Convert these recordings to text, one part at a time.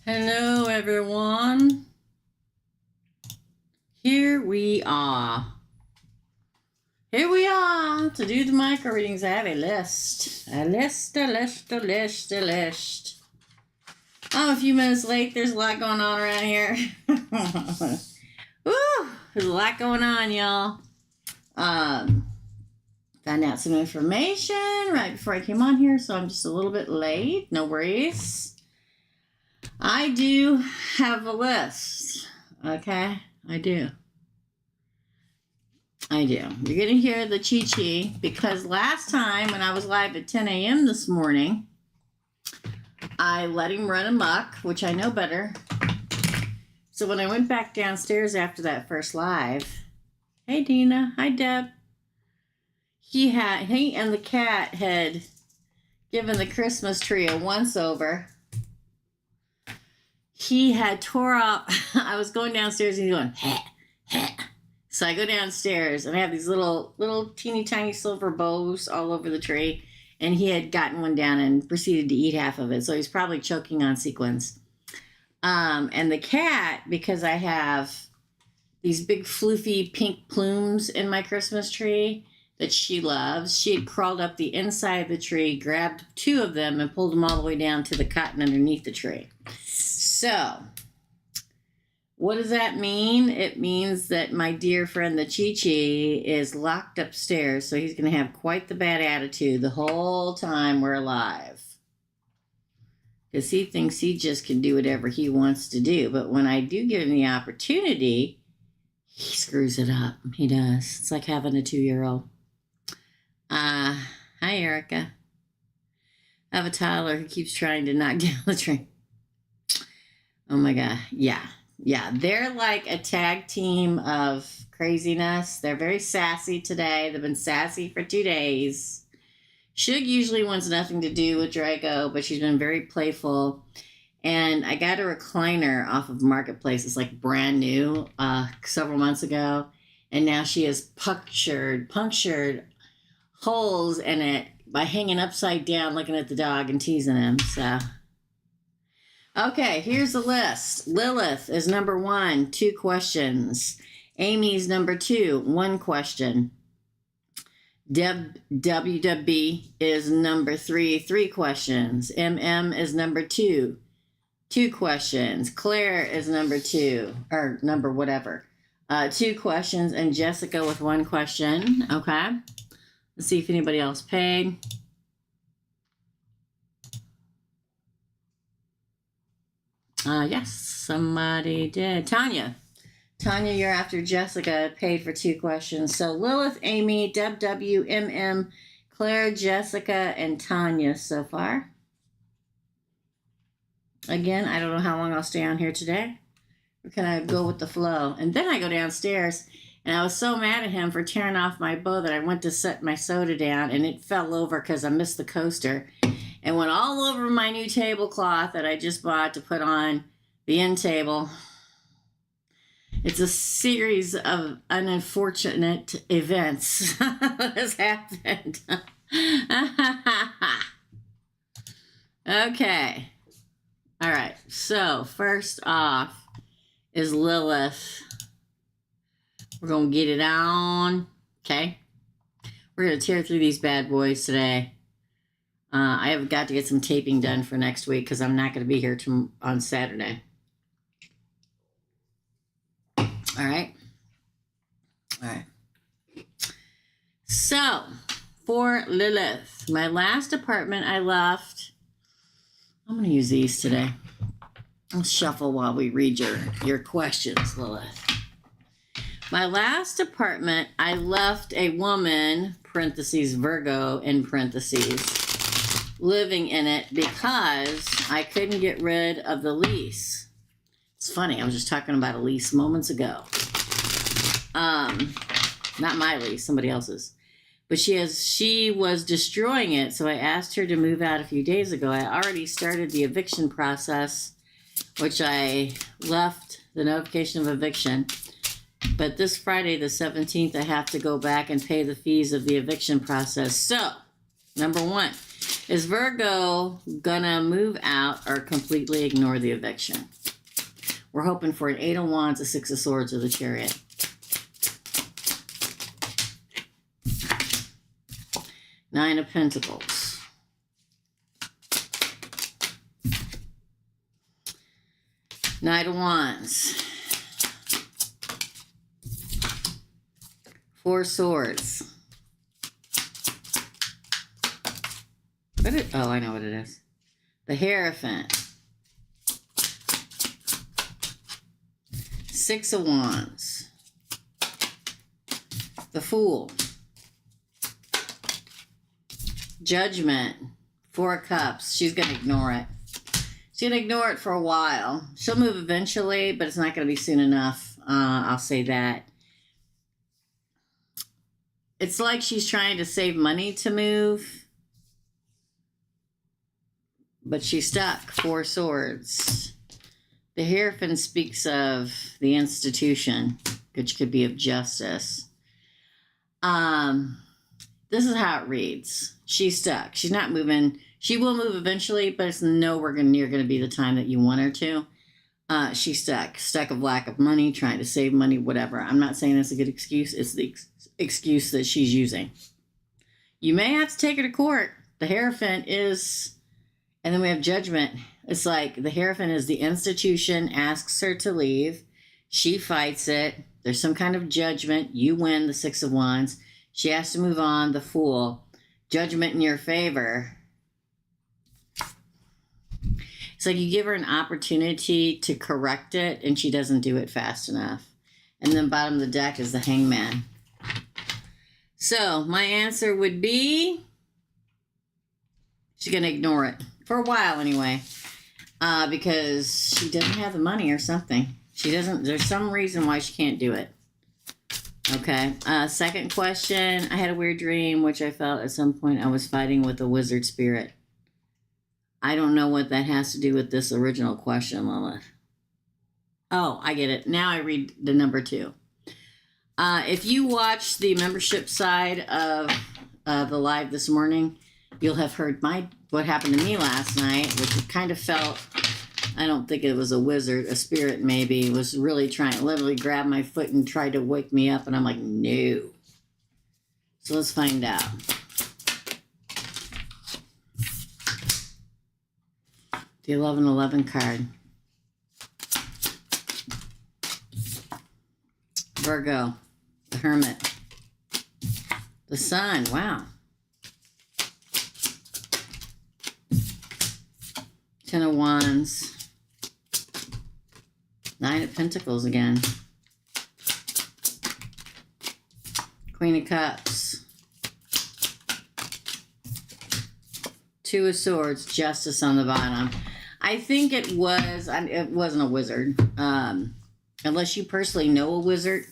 Hello, everyone. Here we are. Here we are to do the micro readings. I have a list. A list. I'm a few minutes late. There's a lot going on around here. Woo! There's a lot going on, y'all. Found out some information right before I came on here, so I'm just a little bit late. No worries. I do have a list. Okay? I do. You're going to hear the chi-chi because last time when I was live at 10 a.m. this morning, I let him run amok, which I know better. So when I went back downstairs after that first live, hey Dina, hi Deb. He and the cat had given the Christmas tree a once-over. He had tore up. I was going downstairs and he's going, heh, heh. So I go downstairs and I have these little teeny tiny silver bows all over the tree. And he had gotten one down and proceeded to eat half of it. So he's probably choking on sequins. And the cat, because I have these big floofy pink plumes in my Christmas tree that she loves, she had crawled up the inside of the tree, grabbed two of them and pulled them all the way down to the cotton underneath the tree. So, what does that mean? It means that my dear friend, the Chi-Chi, is locked upstairs, so he's going to have quite the bad attitude the whole time we're alive. Because he thinks he just can do whatever he wants to do. But when I do give him the opportunity, he screws it up. He does. It's like having a 2-year-old. Hi, Erica. I have a toddler who keeps trying to knock down the tree. Oh my God. Yeah. They're like a tag team of craziness. They're very sassy today. They've been sassy for 2 days. Shug usually wants nothing to do with Draco, but she's been very playful. And I got a recliner off of Marketplace. It's like brand new several months ago. And now she has punctured holes in it by hanging upside down, looking at the dog and teasing him. So... okay, here's the list. Lilith is number 1, 2 questions. Amy's number 2, 1 question. Deb W is number 3, 3 questions. is number 2, 2 questions. Claire is number 2, or number whatever, 2 questions. And Jessica with 1 question. Okay, let's see if anybody else paid. Yes, somebody did. Tanya, you're after Jessica, paid for 2 questions. So Lilith, Amy, Deb W, Claire, Jessica, and Tanya so far. Again, I don't know how long I'll stay on here today. Or can I go with the flow? And then I go downstairs, and I was so mad at him for tearing off my bow that I went to set my soda down, and it fell over because I missed the coaster. And went all over my new tablecloth that I just bought to put on the end table. It's a series of unfortunate events that has happened. Okay. All right. So first off is Lilith. We're going to get it on. Okay. We're going to tear through these bad boys today. I have got to get some taping done for next week because I'm not going to be here on Saturday. All right. So, for Lilith, my last apartment I left. I'm going to use these today. I'll shuffle while we read your questions, Lilith. My last apartment, I left a woman, parentheses, Virgo, in parentheses, living in it because I couldn't get rid of the lease. It's funny, I was just talking about a lease moments ago. Not my lease, somebody else's. But she was destroying it, so I asked her to move out a few days ago. I already started the eviction process, which I left the notification of eviction. But this Friday, the 17th, I have to go back and pay the fees of the eviction process. So, number 1, Is Virgo gonna move out or completely ignore the eviction? We're hoping for an 8 of Wands, a 6 of Swords, or the Chariot. Nine of Pentacles. Knight of Wands. 4 Swords. Oh, I know what it is. The Hierophant. 6 of Wands. The Fool. Judgment. 4 of Cups. She's going to ignore it. She's going to ignore it for a while. She'll move eventually, but it's not going to be soon enough. I'll say that. It's like she's trying to save money to move, but she's stuck. 4 Swords. The Hierophant speaks of the institution, which could be of justice. This is how it reads. She's stuck. She's not moving. She will move eventually, but it's nowhere near going to be the time that you want her to. She's stuck. Stuck of lack of money, trying to save money, whatever. I'm not saying that's a good excuse. It's the excuse that she's using. You may have to take her to court. The Hierophant is, and then we have Judgment. It's like the Hierophant is the institution, asks her to leave. She fights it. There's some kind of judgment. You win, the 6 of Wands. She has to move on, the Fool. Judgment in your favor. It's like you give her an opportunity to correct it, and she doesn't do it fast enough. And then bottom of the deck is the Hangman. So my answer would be she's going to ignore it. For a while anyway. Because she doesn't have the money or something. She doesn't, there's some reason why she can't do it. Okay. Second question. I had a weird dream, which I felt at some point I was fighting with a wizard spirit. I don't know what that has to do with this original question, Lilith. Oh, I get it. Now I read the number 2. If you watch the membership side of the live this morning, you'll have heard what happened to me last night, which kind of felt, I don't think it was a wizard, a spirit maybe, was really trying to literally grab my foot and try to wake me up, and I'm like, no. So let's find out. The 1111 card. Virgo, the Hermit. The Sun, wow. 10 of Wands. 9 of Pentacles again. Queen of Cups. 2 of Swords, Justice on the bottom. I think it wasn't a wizard. Unless you personally know a wizard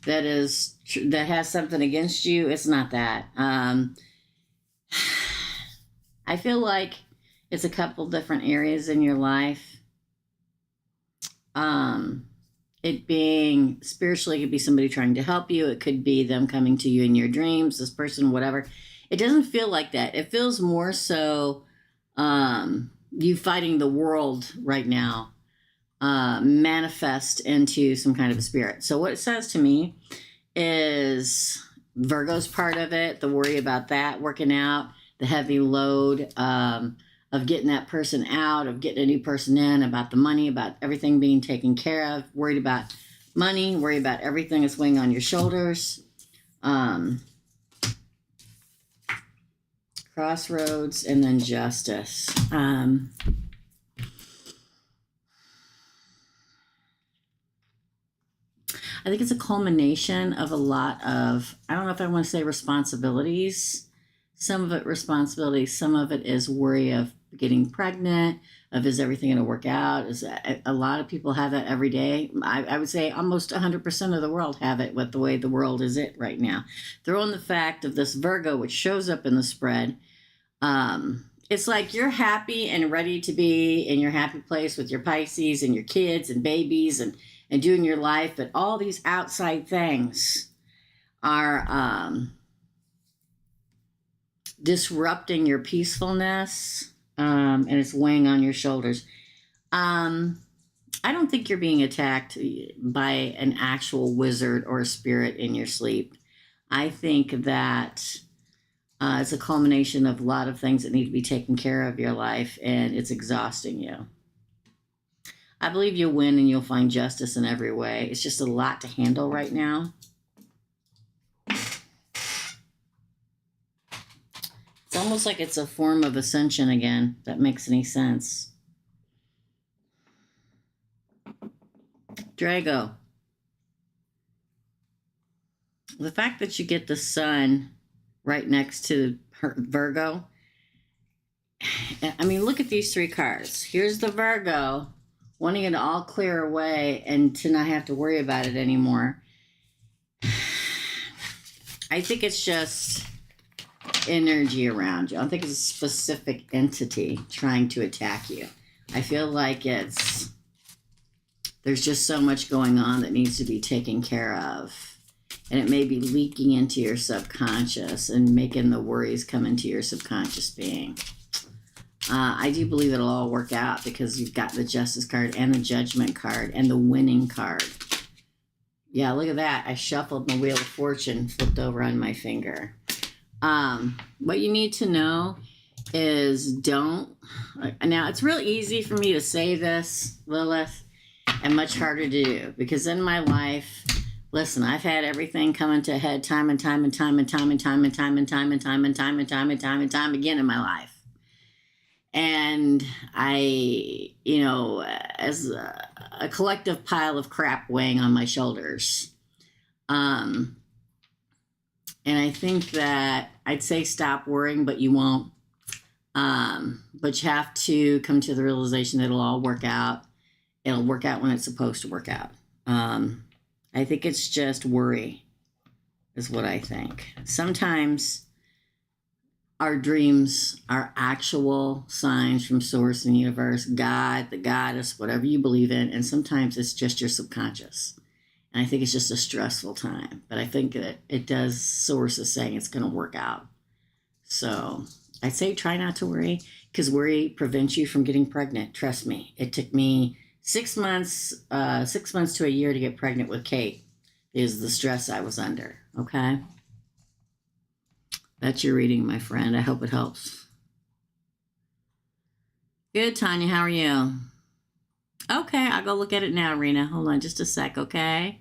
that has something against you, it's not that. I feel like it's a couple different areas in your life. It being spiritually, it could be somebody trying to help you. It could be them coming to you in your dreams, this person, whatever. It doesn't feel like that. It feels more so you fighting the world right now, manifest into some kind of a spirit. So what it says to me is Virgo's part of it, the worry about that working out, the heavy load of getting that person out, of getting a new person in, about the money, about everything being taken care of, worried about money, worried about everything that's weighing on your shoulders. Crossroads, and then Justice. I think it's a culmination of a lot of, I don't know if I want to say responsibilities. Some of it responsibilities, some of it is worry of getting pregnant, of is everything going to work out. A lot of people have that every day. I would say almost 100% of the world have it with the way the world is it right now. Throw in the fact of this Virgo, which shows up in the spread. It's like you're happy and ready to be in your happy place with your Pisces and your kids and babies and doing your life, but all these outside things are disrupting your peacefulness, and it's weighing on your shoulders. I don't think you're being attacked by an actual wizard or spirit in your sleep. I think that it's a culmination of a lot of things that need to be taken care of in your life, and it's exhausting you. I believe you'll win and you'll find justice in every way. It's just a lot to handle right now. It's almost like it's a form of ascension again, if that makes any sense. Drago. The fact that you get the sun right next to Virgo. I mean, look at these three cards. Here's the Virgo, wanting it to all clear away and to not have to worry about it anymore. I think it's just energy around you. I don't think it's a specific entity trying to attack you. I feel like there's just so much going on that needs to be taken care of. And it may be leaking into your subconscious and making the worries come into your subconscious being. I do believe it'll all work out because you've got the Justice card and the Judgment card and the Winning card. Yeah, look at that. I shuffled my Wheel of Fortune, flipped over on my finger. What you need to know is don't... Now, it's real easy for me to say this, Lilith, and much harder to do. Because in my life, listen, I've had everything come into a head time and time and time and time and time and time and time and time and time and time and time and time again in my life. And I, as a collective pile of crap weighing on my shoulders. And I think that I'd say stop worrying, but you won't. But you have to come to the realization that it'll all work out. It'll work out when it's supposed to work out. I think it's just worry is what I think. Sometimes our dreams are actual signs from source and universe, God, the goddess, whatever you believe in. And sometimes it's just your subconscious. And I think it's just a stressful time. But I think that it does, source is saying it's going to work out. So I'd say try not to worry, because worry prevents you from getting pregnant. Trust me. It took me 6 months to a year to get pregnant with Kate, is the stress I was under. Okay? That's your reading, my friend. I hope it helps. Good, Tanya. How are you? Okay, I'll go look at it now, Reena. Hold on just a sec, okay?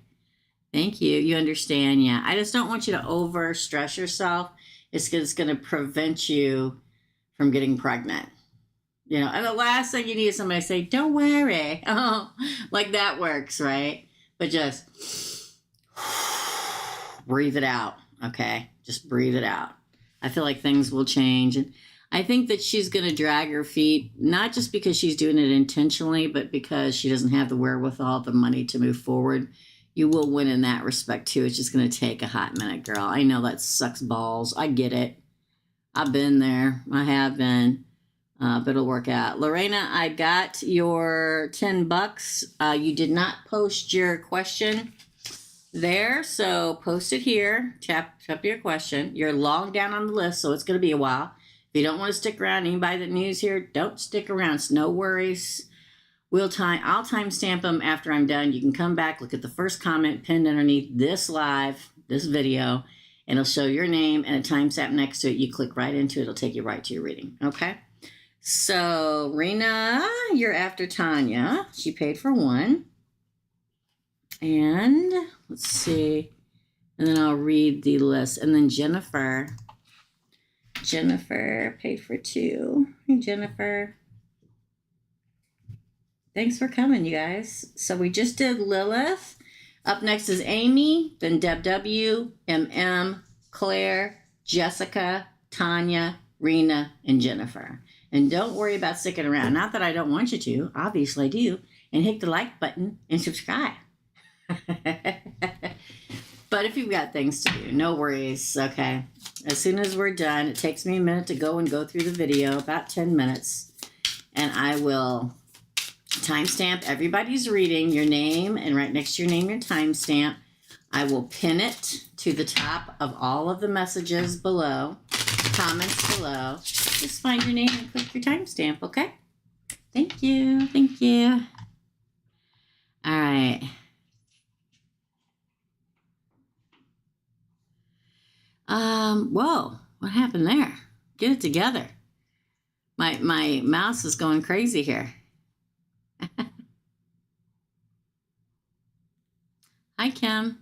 Thank you. You understand, yeah. I just don't want you to over-stress yourself. It's going to prevent you from getting pregnant. And the last thing you need is somebody to say, don't worry. Oh, like that works, right? But just breathe it out, okay? Just breathe it out. I feel like things will change. And I think that she's going to drag her feet, not just because she's doing it intentionally, but because she doesn't have the wherewithal, the money to move forward. You will win in that respect, too. It's just going to take a hot minute, girl. I know that sucks balls. I get it. I've been there. I have been. But it'll work out. Lorena, I got your $10. You did not post your question there, so post it here. Tap your question. You're long down on the list, so it's going to be a while. If you don't want to stick around, anybody that news here, don't stick around. It's no worries. I'll timestamp them after I'm done. You can come back, look at the first comment pinned underneath this video, and it'll show your name and a timestamp next to it. You click right into it. It'll take you right to your reading. Okay? So, Reena, you're after Tanya. She paid for one. And let's see. And then I'll read the list. And then Jennifer paid for two. Hey, Jennifer. Thanks for coming, you guys. So we just did Lilith. Up next is Amy, then Deb W, Clair, Jessica, Tanya, Reena, and Jennifer. And don't worry about sticking around. Not that I don't want you to. Obviously I do. And hit the like button and subscribe. But if you've got things to do, no worries, okay? As soon as we're done, it takes me a minute to go through the video, about 10 minutes. And I will timestamp everybody's reading, your name, and right next to your name, your timestamp. I will pin it to the top of all of the messages below. comments below. Just find your name and click your timestamp, okay? Thank you. Thank you. All right. Whoa, what happened there? Get it together. My mouse is going crazy here. Hi, Kim.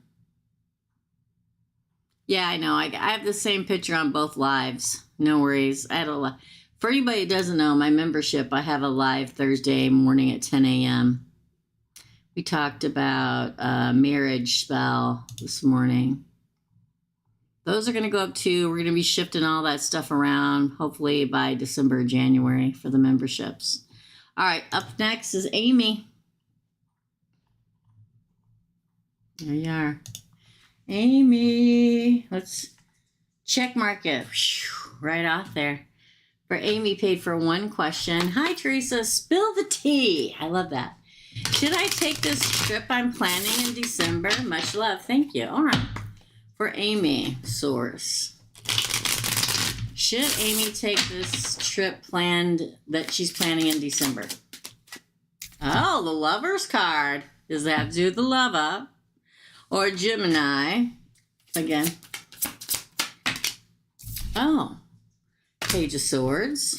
Yeah, I know. I have the same picture on both lives. No worries. I had a for anybody who doesn't know, my membership, I have a live Thursday morning at 10 a.m. We talked about marriage spell this morning. Those are going to go up too. We're going to be shifting all that stuff around, hopefully by December, January for the memberships. All right, up next is Amy. There you are. Amy. Let's check mark it. Right off there. For Amy, paid for one question. Hi, Teresa. Spill the tea. I love that. Should I take this trip I'm planning in December? Much love. Thank you. All right. For Amy, source. Should Amy take this trip that she's planning in December? Oh, the Lover's card. Does that have to do with the lover? Or Gemini? Again. Oh. Page of Swords.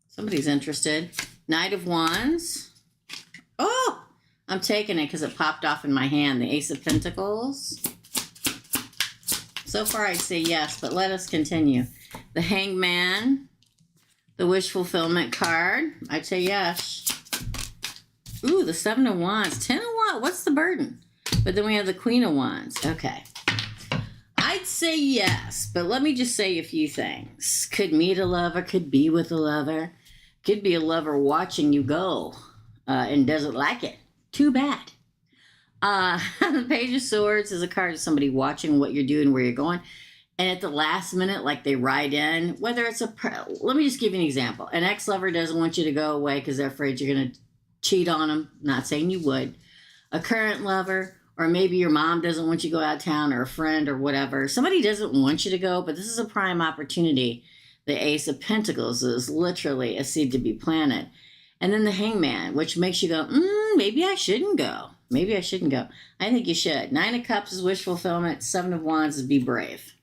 Somebody's interested. Knight of Wands. Oh! I'm taking it because it popped off in my hand. The Ace of Pentacles. So far, I'd say yes, but let us continue. The Hangman. The Wish Fulfillment card. I'd say yes. Ooh, the Seven of Wands. 10 of Wands. What's the burden? But then we have the Queen of Wands. Okay. I'd say yes, but let me just say a few things. Could meet a lover. Could be with a lover. Could be a lover watching you go and doesn't like it. Too bad. The Page of Swords is a card of somebody watching what you're doing, where you're going. And at the last minute, like they ride in, whether it's let me just give you an example. An ex-lover doesn't want you to go away because they're afraid you're going to cheat on them. Not saying you would. A current lover, or maybe your mom doesn't want you to go out of town, or a friend or whatever. Somebody doesn't want you to go, but this is a prime opportunity. The Ace of Pentacles is literally a seed to be planted. And then the Hangman, which makes you go, maybe I shouldn't go. Maybe I shouldn't go. I think you should. 9 of Cups is wish fulfillment. 7 of Wands is be brave.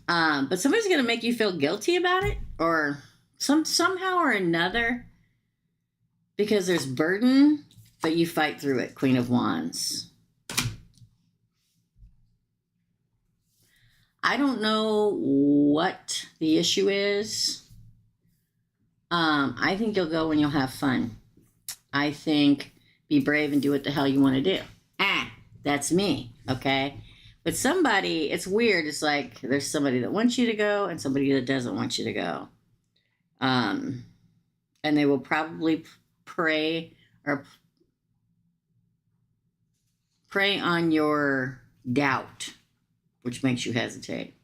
But somebody's going to make you feel guilty about it, or somehow or another, because there's burden, but you fight through it. Queen of Wands. I don't know what the issue is. I think you'll go and you'll have fun. I think be brave and do what the hell you want to do. That's me, okay? But somebody, it's weird. It's like there's somebody that wants you to go and somebody that doesn't want you to go. And they will probably prey on your doubt, which makes you hesitate.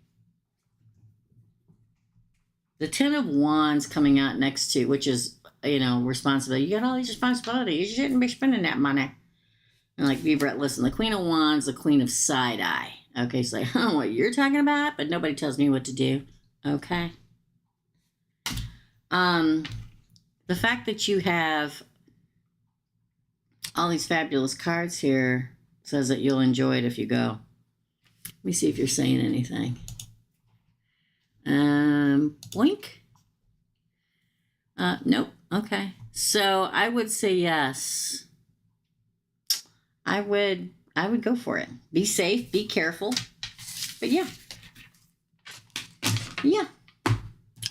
The 10 of Wands coming out next to, which is, responsibility. You got all these responsibilities. You shouldn't be spending that money. And like, be Brett, listen, the Queen of Wands, the Queen of Side Eye. Okay, so like, what you're talking about, but nobody tells me what to do. Okay. The fact that you have all these fabulous cards here says that you'll enjoy it if you go. Let me see if you're saying anything. Boink. Nope. Okay. So I would say yes. I would go for it. Be safe, be careful. But yeah.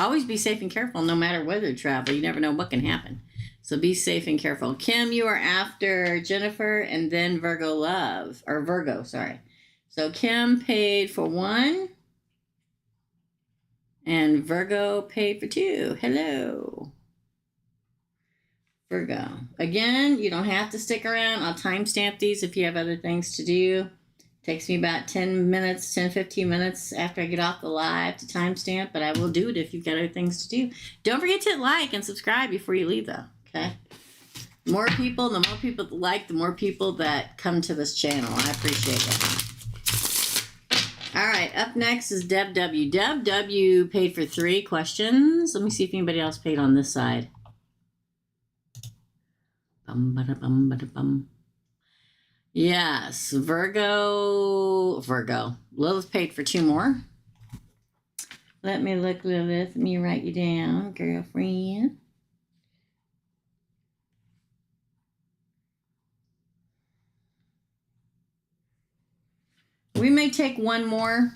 Always be safe and careful no matter whether you travel. You never know what can happen. So be safe and careful. Kim, you are after Jennifer and then Virgo, sorry. So Kim paid for 1. And Virgo paid for 2. Hello. Virgo. Again, you don't have to stick around. I'll timestamp these if you have other things to do. Takes me about 10 minutes, 10, 15 minutes after I get off the live to timestamp, but I will do it if you've got other things to do. Don't forget to like and subscribe before you leave, though, okay? The more people that like, the more people that come to this channel. I appreciate it. All right, up next is Deb W. Deb W paid for 3 questions. Let me see if anybody else paid on this side. Bum. Yes, Virgo. Lilith paid for 2 more. Let me look, Lilith. Let me write you down, girlfriend. We may take 1 more,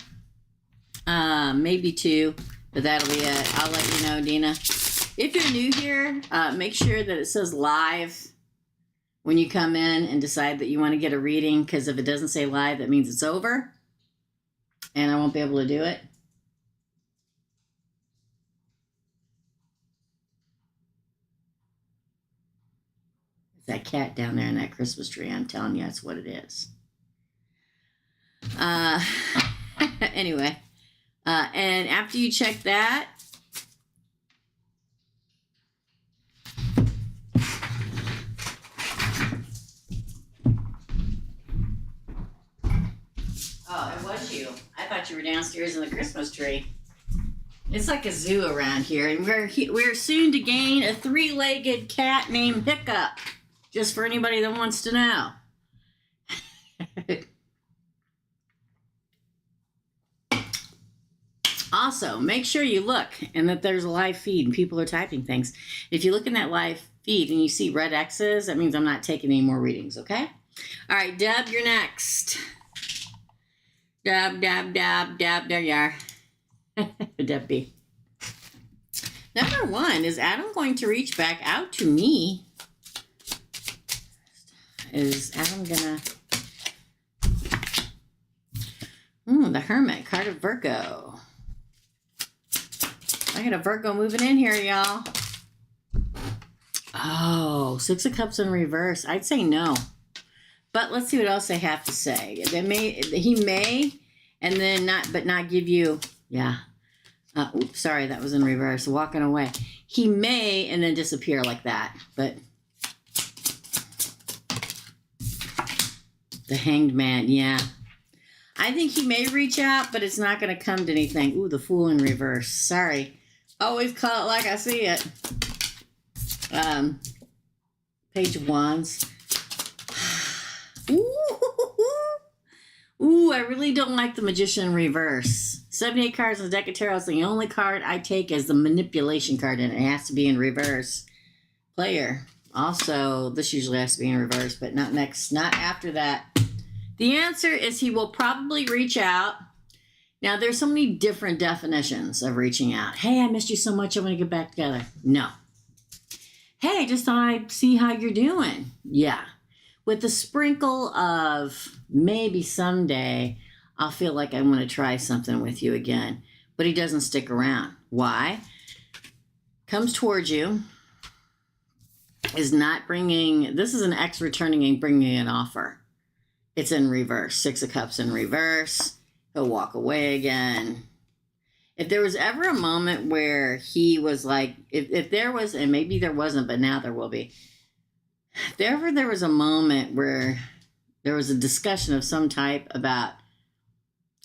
maybe 2, but that'll be it. I'll let you know, Dina. If you're new here, make sure that it says live when you come in and decide that you want to get a reading, because if it doesn't say live, that means it's over, and I won't be able to do it. It's that cat down there in that Christmas tree. I'm telling you, that's what it is. Anyway, and after you check that, oh, it was you. I thought you were downstairs in the Christmas tree. It's like a zoo around here, and we're soon to gain a 3-legged cat named Hiccup, just for anybody that wants to know. Also, make sure you look and that there's a live feed and people are typing things. If you look in that live feed and you see red X's, that means I'm not taking any more readings, okay? All right, Deb, you're next. Deb, there you are. Deb B. Number 1, is Adam going to reach back out to me? Is Adam gonna... the Hermit, card of Virgo. I got a Virgo moving in here, y'all. Oh, 6 of Cups in reverse. I'd say no. But let's see what else they have to say. He may, and then not give you, yeah. Oops, sorry, that was in reverse. Walking away. He may, and then disappear like that. But the Hanged Man, yeah. I think he may reach out, but it's not going to come to anything. Ooh, the Fool in reverse. Sorry. Always call it like I see it. Page of Wands. Ooh, I really don't like the Magician in reverse. 78 cards in the deck of tarot is the only card I take as the manipulation card, and it has to be in reverse. Player. Also, this usually has to be in reverse, but not after that. The answer is he will probably reach out. Now, there's so many different definitions of reaching out. Hey, I missed you so much, I want to get back together. No. Hey, I just thought I'd see how you're doing. Yeah. With the sprinkle of maybe someday I'll feel like I want to try something with you again. But he doesn't stick around. Why? Comes towards you. Is not bringing, this is an ex returning and bringing an offer. It's in reverse. 6 of Cups in reverse. He'll walk away again. If there was ever a moment where he was like, if there was, and maybe there wasn't, but now there will be. If there was a moment where there was a discussion of some type about,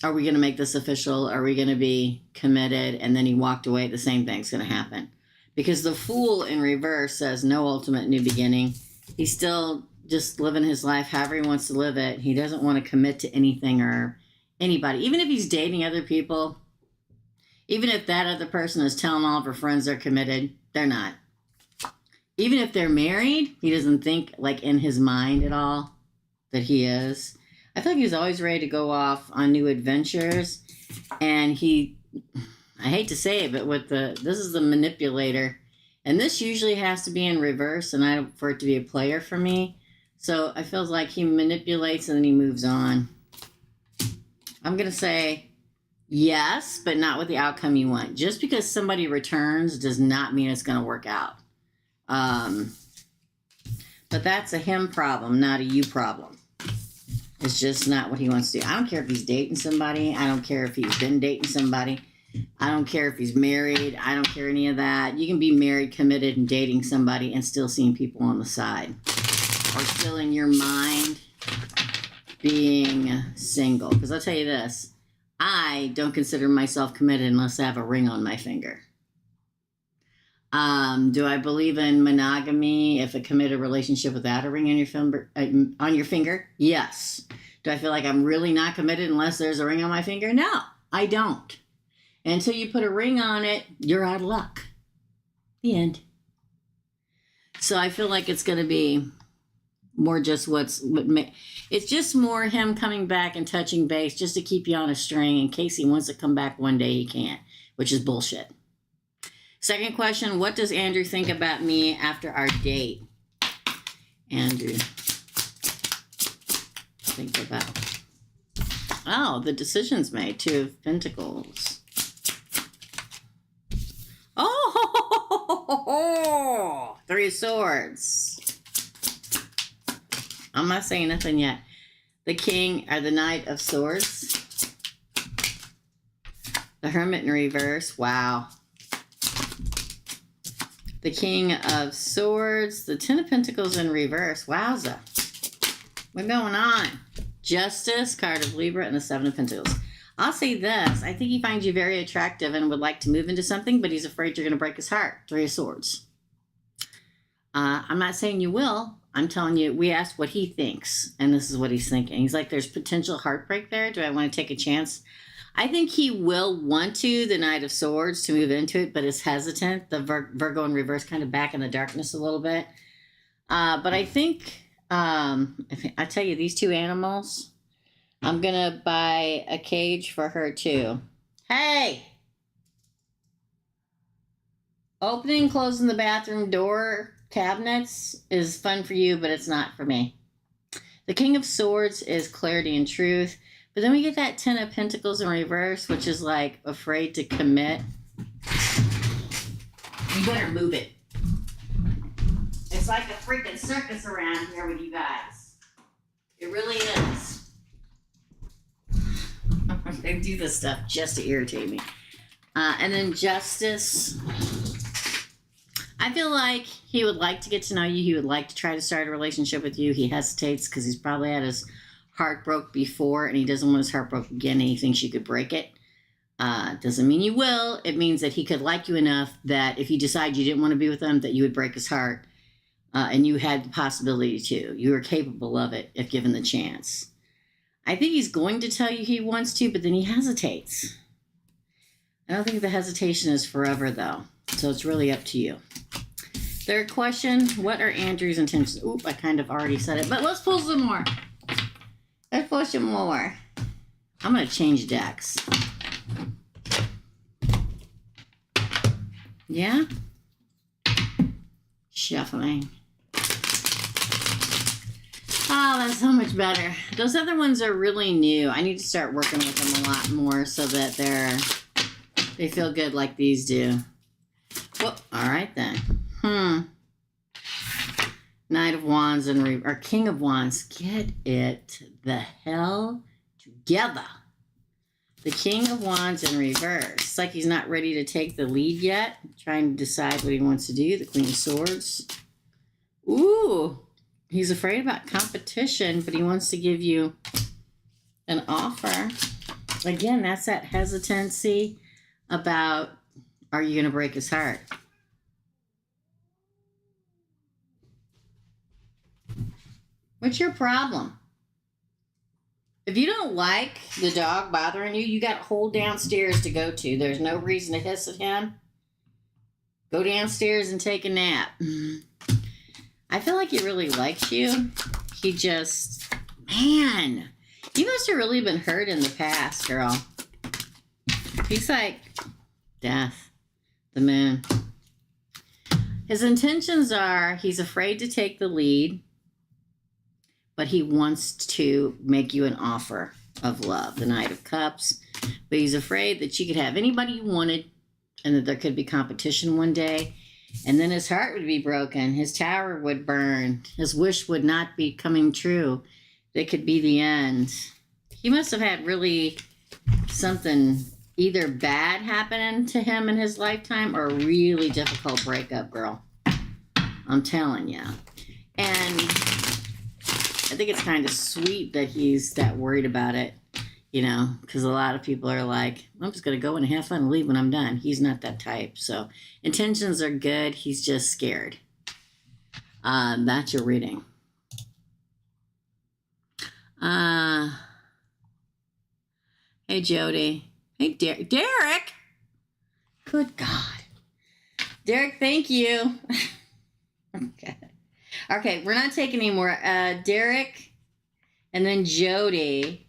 are we going to make this official? Are we going to be committed? And then he walked away, the same thing's going to happen. Because the Fool in reverse says no ultimate new beginning. He's still just living his life however he wants to live it. He doesn't want to commit to anything or anybody. Even if he's dating other people, even if that other person is telling all of her friends they're committed, they're not. Even if they're married, he doesn't think, like, in his mind at all that he is. I feel like he's always ready to go off on new adventures. And I hate to say it, but this is the manipulator. And this usually has to be in reverse and for it to be a player for me. So I feel like he manipulates and then he moves on. I'm going to say yes, but not with the outcome you want. Just because somebody returns does not mean it's going to work out. But that's a him problem, not a you problem. It's just not what he wants to do. I don't care if he's dating somebody. I don't care if he's been dating somebody. I don't care if he's married. I don't care any of that. You can be married, committed, and dating somebody and still seeing people on the side. Or still in your mind being single. Because I'll tell you this. I don't consider myself committed unless I have a ring on my finger. Do I believe in monogamy if a committed relationship without a ring on your finger? Yes. Do I feel like I'm really not committed unless there's a ring on my finger? No, I don't. And until you put a ring on it, you're out of luck. The end. So I feel like it's going to be more just it's just more him coming back and touching base just to keep you on a string in case he wants to come back one day he can't, which is bullshit. Second question, what does Andrew think about me after our date? Andrew, think about, the decision's made. 2 of Pentacles. Oh, 3 of Swords. I'm not saying nothing yet. The King or the Knight of Swords. The Hermit in reverse. Wow. The King of Swords. The 10 of Pentacles in reverse. Wowza. What's going on? Justice, card of Libra, and the 7 of Pentacles. I'll say this. I think he finds you very attractive and would like to move into something, but he's afraid you're going to break his heart. 3 of Swords. I'm not saying you will. I'm telling you, we asked what he thinks, and this is what he's thinking. He's like, there's potential heartbreak there. Do I want to take a chance? I think he will want to, the Knight of Swords, to move into it, but is hesitant. The Virgo in reverse, kind of back in the darkness a little bit. But I think, I tell you, these 2 animals, I'm going to buy a cage for her too. Hey! Opening and closing the bathroom door cabinets is fun for you, but it's not for me. The King of Swords is clarity and truth. But then we get that 10 of Pentacles in reverse, which is like afraid to commit. You better move it. It's like a freaking circus around here with you guys. It really is. They do this stuff just to irritate me. And then Justice. I feel like he would like to get to know you. He would like to try to start a relationship with you. He hesitates because he's probably had his heart broke before and he doesn't want his heart broke again and he thinks you could break it. Doesn't mean you will. It means that he could like you enough that if you decide you didn't want to be with him, that you would break his heart. And you had the possibility to. You are capable of it if given the chance. I think he's going to tell you he wants to, but then he hesitates. I don't think the hesitation is forever, though. So it's really up to you. Third question, what are Andrew's intentions? Oop, I kind of already said it, but let's pull some more. Let's pull some more. I'm going to change decks. Yeah? Shuffling. Oh, that's so much better. Those other ones are really new. I need to start working with them a lot more so that they feel good like these do. Well, all right then. Knight of Wands or King of Wands. Get it the hell together. The King of Wands in reverse. It's like he's not ready to take the lead yet. Trying to decide what he wants to do. The Queen of Swords. Ooh. He's afraid about competition, but he wants to give you an offer. Again, that's that hesitancy about, are you going to break his heart? What's your problem? If you don't like the dog bothering you, you got a hole downstairs to go to. There's no reason to hiss at him. Go downstairs and take a nap. I feel like he really likes you. He just, man, you must have really been hurt in the past, girl. He's like, death, the moon. His intentions are, he's afraid to take the lead, but he wants to make you an offer of love, the Knight of Cups. But he's afraid that you could have anybody you wanted and that there could be competition one day. And then his heart would be broken. His tower would burn. His wish would not be coming true. It could be the end. He must have had really something either bad happening to him in his lifetime or a really difficult breakup, girl. I'm telling you. And I think it's kind of sweet that he's that worried about it. You know, because a lot of people are like, I'm just going to go and have fun and leave when I'm done. He's not that type. So intentions are good. He's just scared. That's your reading. Hey, Jody. Hey, Derek. Good God. Derek, thank you. Okay, we're not taking any more. Derek, and then Jody,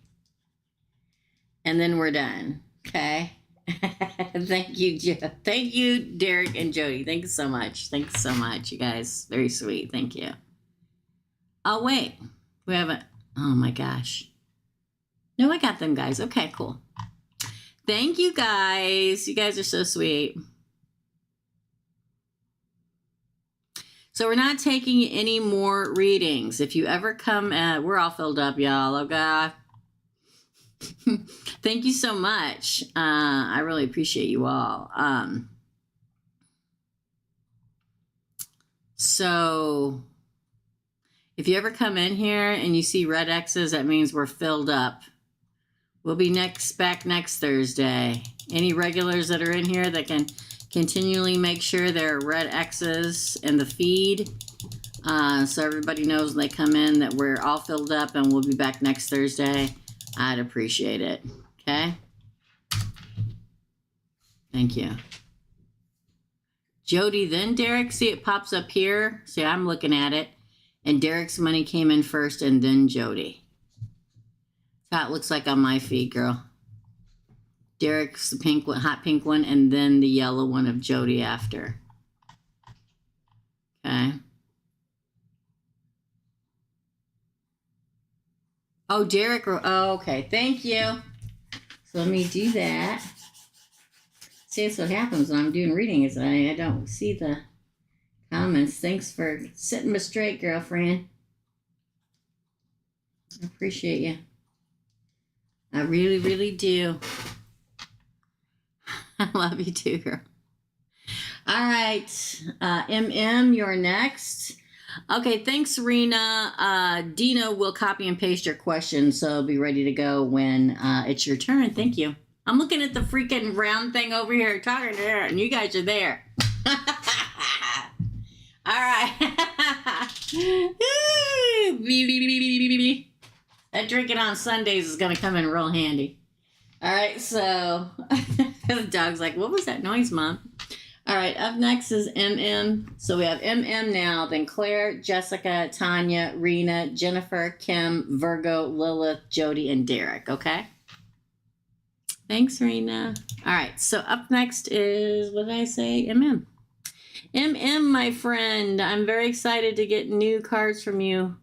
and then we're done. Okay. Thank you, thank you, Derek and Jody. Thank you so much. Thanks so much, you guys. Very sweet. Thank you. Oh, wait. We haven't. Oh, my gosh. No, I got them, guys. Okay, cool. Thank you, guys. You guys are so sweet. So we're not taking any more readings. If you ever come, we're all filled up, y'all. Oh, God. Thank you so much. I really appreciate you all. So if you ever come in here and you see red X's, that means we're filled up. We'll be back next Thursday. Any regulars that are in here that can continually make sure there are red X's in the feed, so everybody knows when they come in that we're all filled up and we'll be back next Thursday. I'd appreciate it. Okay? Thank you. Jody, then Derek. See, it pops up here. See, I'm looking at it. And Derek's money came in first and then Jody. That's how it looks like on my feed, girl. Derek's the pink one, hot pink one, and then the yellow one of Jody after. Okay. Oh, Derek. Oh, okay. Thank you. So let me do that. See, that's what happens when I'm doing reading is I don't see the comments. Thanks for setting me straight, girlfriend. I appreciate you. I really, really do. I love you too, girl. All right. MM, you're next. Okay, thanks, Reena. Dina will copy and paste your question, so be ready to go when it's your turn. Thank you. I'm looking at the freaking round thing over here, talking to her, and you guys are there. All right. That drinking on Sundays is going to come in real handy. All right, so the dog's like, what was that noise, Mom? All right, up next is MM. So we have MM now, then Claire, Jessica, Tanya, Reena, Jennifer, Kim, Virgo, Lilith, Jody, and Derek, okay? Thanks, Reena. All right, so up next is, what did I say? MM. MM, my friend, I'm very excited to get new cards from you.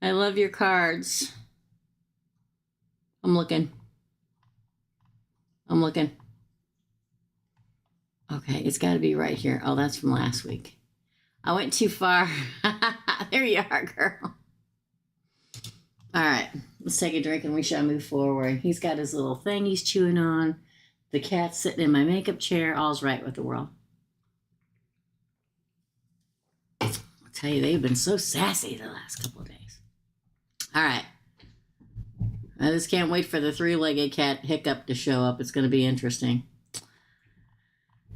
I love your cards. I'm looking. Okay, it's got to be right here. Oh, that's from last week. I went too far. There you are, girl. All right, let's take a drink and we shall move forward. He's got his little thing he's chewing on. The cat's sitting in my makeup chair. All's right with the world. I'll tell you, they've been so sassy the last couple of days. All right. I just can't wait for the three-legged cat Hiccup to show up. It's going to be interesting.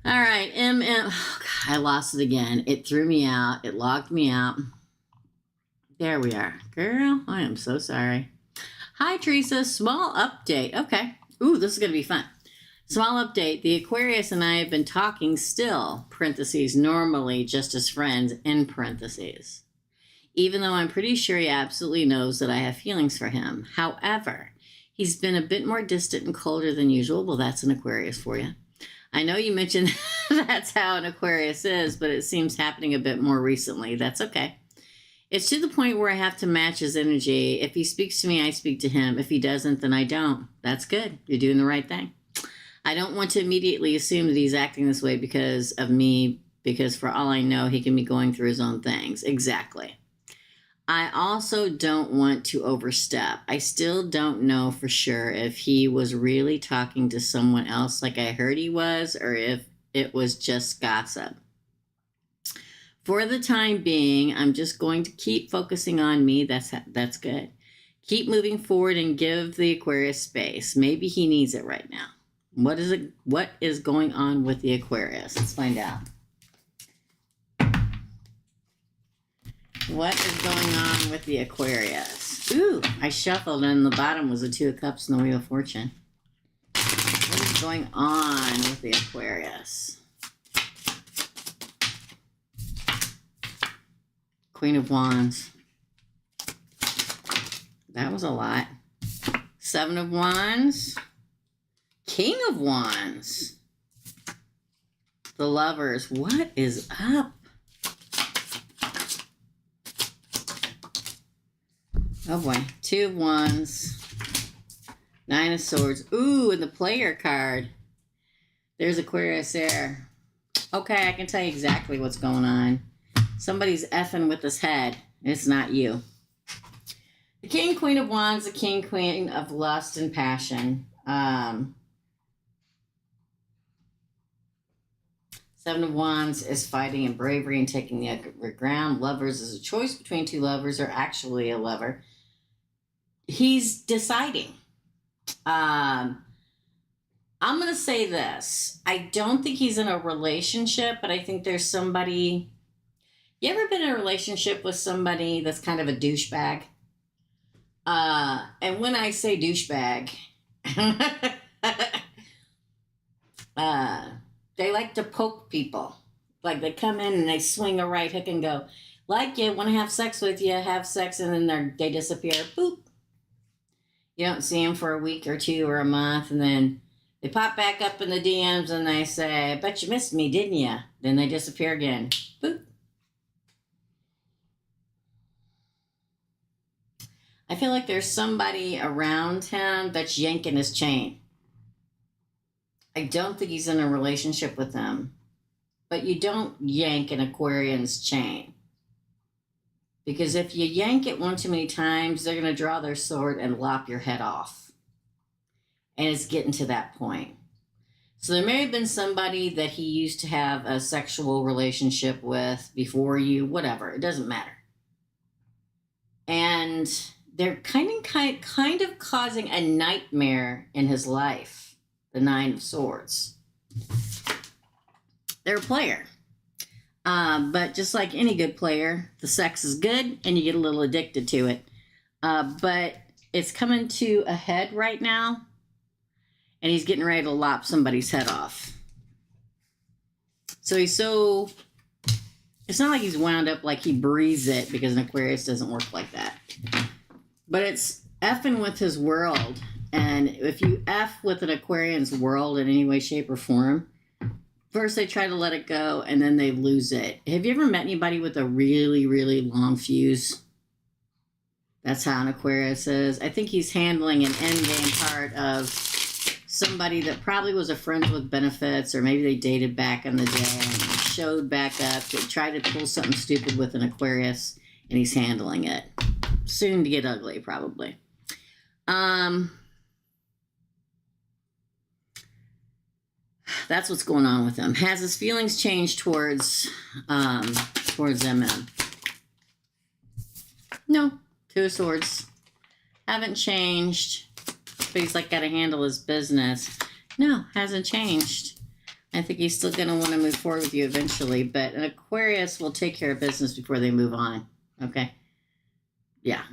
All right, MM. Oh, God, I lost it again. It threw me out. It logged me out. There we are. Girl, I am so sorry. Hi, Teresa. Small update. Okay. Ooh, this is going to be fun. Small update. The Aquarius and I have been talking still, parentheses, normally just as friends, in parentheses. Even though I'm pretty sure he absolutely knows that I have feelings for him. However, he's been a bit more distant and colder than usual. Well, that's an Aquarius for you. I know you mentioned that's how an Aquarius is, but it seems happening a bit more recently. That's okay. It's to the point where I have to match his energy. If he speaks to me, I speak to him. If he doesn't, then I don't. That's good. You're doing the right thing. I don't want to immediately assume that he's acting this way because of me, because for all I know, he can be going through his own things. Exactly. I also don't want to overstep. I still don't know for sure if he was really talking to someone else like I heard he was, or if it was just gossip. For the time being, I'm just going to keep focusing on me. That's good. Keep moving forward and give the Aquarius space. Maybe he needs it right now. What is going on with the Aquarius? Let's find out. What is going on with the Aquarius? Ooh, I shuffled and the bottom was the Two of Cups and the Wheel of Fortune. What is going on with the Aquarius? Queen of Wands. That was a lot. Seven of Wands. King of Wands. The Lovers. What is up? Oh boy. Two of Wands. Nine of Swords. Ooh, and the Player card. There's Aquarius there. Okay, I can tell you exactly what's going on. Somebody's effing with his head. It's not you. The King, Queen of Wands, the King, Queen of Lust and Passion. Seven of Wands is fighting and bravery and taking the upper ground. Lovers is a choice between two lovers or actually a lover. He's deciding. I'm going to say this. I don't think he's in a relationship, but I think there's somebody... You ever been in a relationship with somebody that's kind of a douchebag? And when I say douchebag, they like to poke people. Like they come in and they swing a right hook and go, like you, want to have sex with you, have sex, and then they disappear. Boop. You don't see them for a week or two or a month, and then they pop back up in the DMs and they say, I bet you missed me, didn't you? Then they disappear again. Boop. I feel like there's somebody around him that's yanking his chain. I don't think he's in a relationship with them. But you don't yank an Aquarian's chain. Because if you yank it one too many times, they're going to draw their sword and lop your head off. And it's getting to that point. So there may have been somebody that he used to have a sexual relationship with before you, whatever. It doesn't matter. And they're kind of causing a nightmare in his life. The Nine of Swords. They're a player. But just like any good player, the sex is good and you get a little addicted to it. But it's coming to a head right now. And he's getting ready to lop somebody's head off. So it's not like he's wound up like he breathes it, because an Aquarius doesn't work like that. But it's effing with his world. And if you F with an Aquarian's world in any way, shape, or form, first they try to let it go and then they lose it. Have you ever met anybody with a really, really long fuse? That's how an Aquarius is. I think he's handling an endgame part of somebody that probably was a friend with benefits, or maybe they dated back in the day and showed back up. They tried to pull something stupid with an Aquarius, and he's handling it. Soon to get ugly, probably. That's what's going on with him. Has his feelings changed towards MM? No. Two of Swords. Haven't changed. But he's like got to handle his business. No, hasn't changed. I think he's still going to want to move forward with you eventually. But an Aquarius will take care of business before they move on. Okay? Yeah.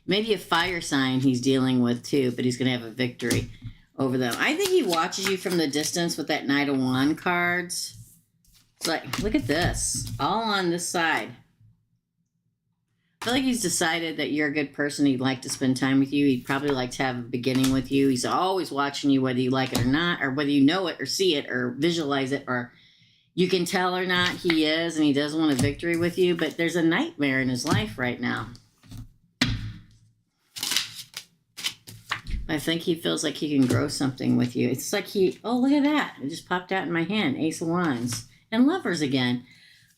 Maybe a fire sign he's dealing with too, but he's going to have a victory over them. I think he watches you from the distance with that Knight of Wands cards. It's like, look at this. All on this side. I feel like he's decided that you're a good person. He'd like to spend time with you. He'd probably like to have a beginning with you. He's always watching you, whether you like it or not, or whether you know it or see it or visualize it, or you can tell or not he is, and he does want a victory with you. But there's a nightmare in his life right now. I think he feels like he can grow something with you. It's like oh, look at that. It just popped out in my hand. Ace of Wands. And Lovers again.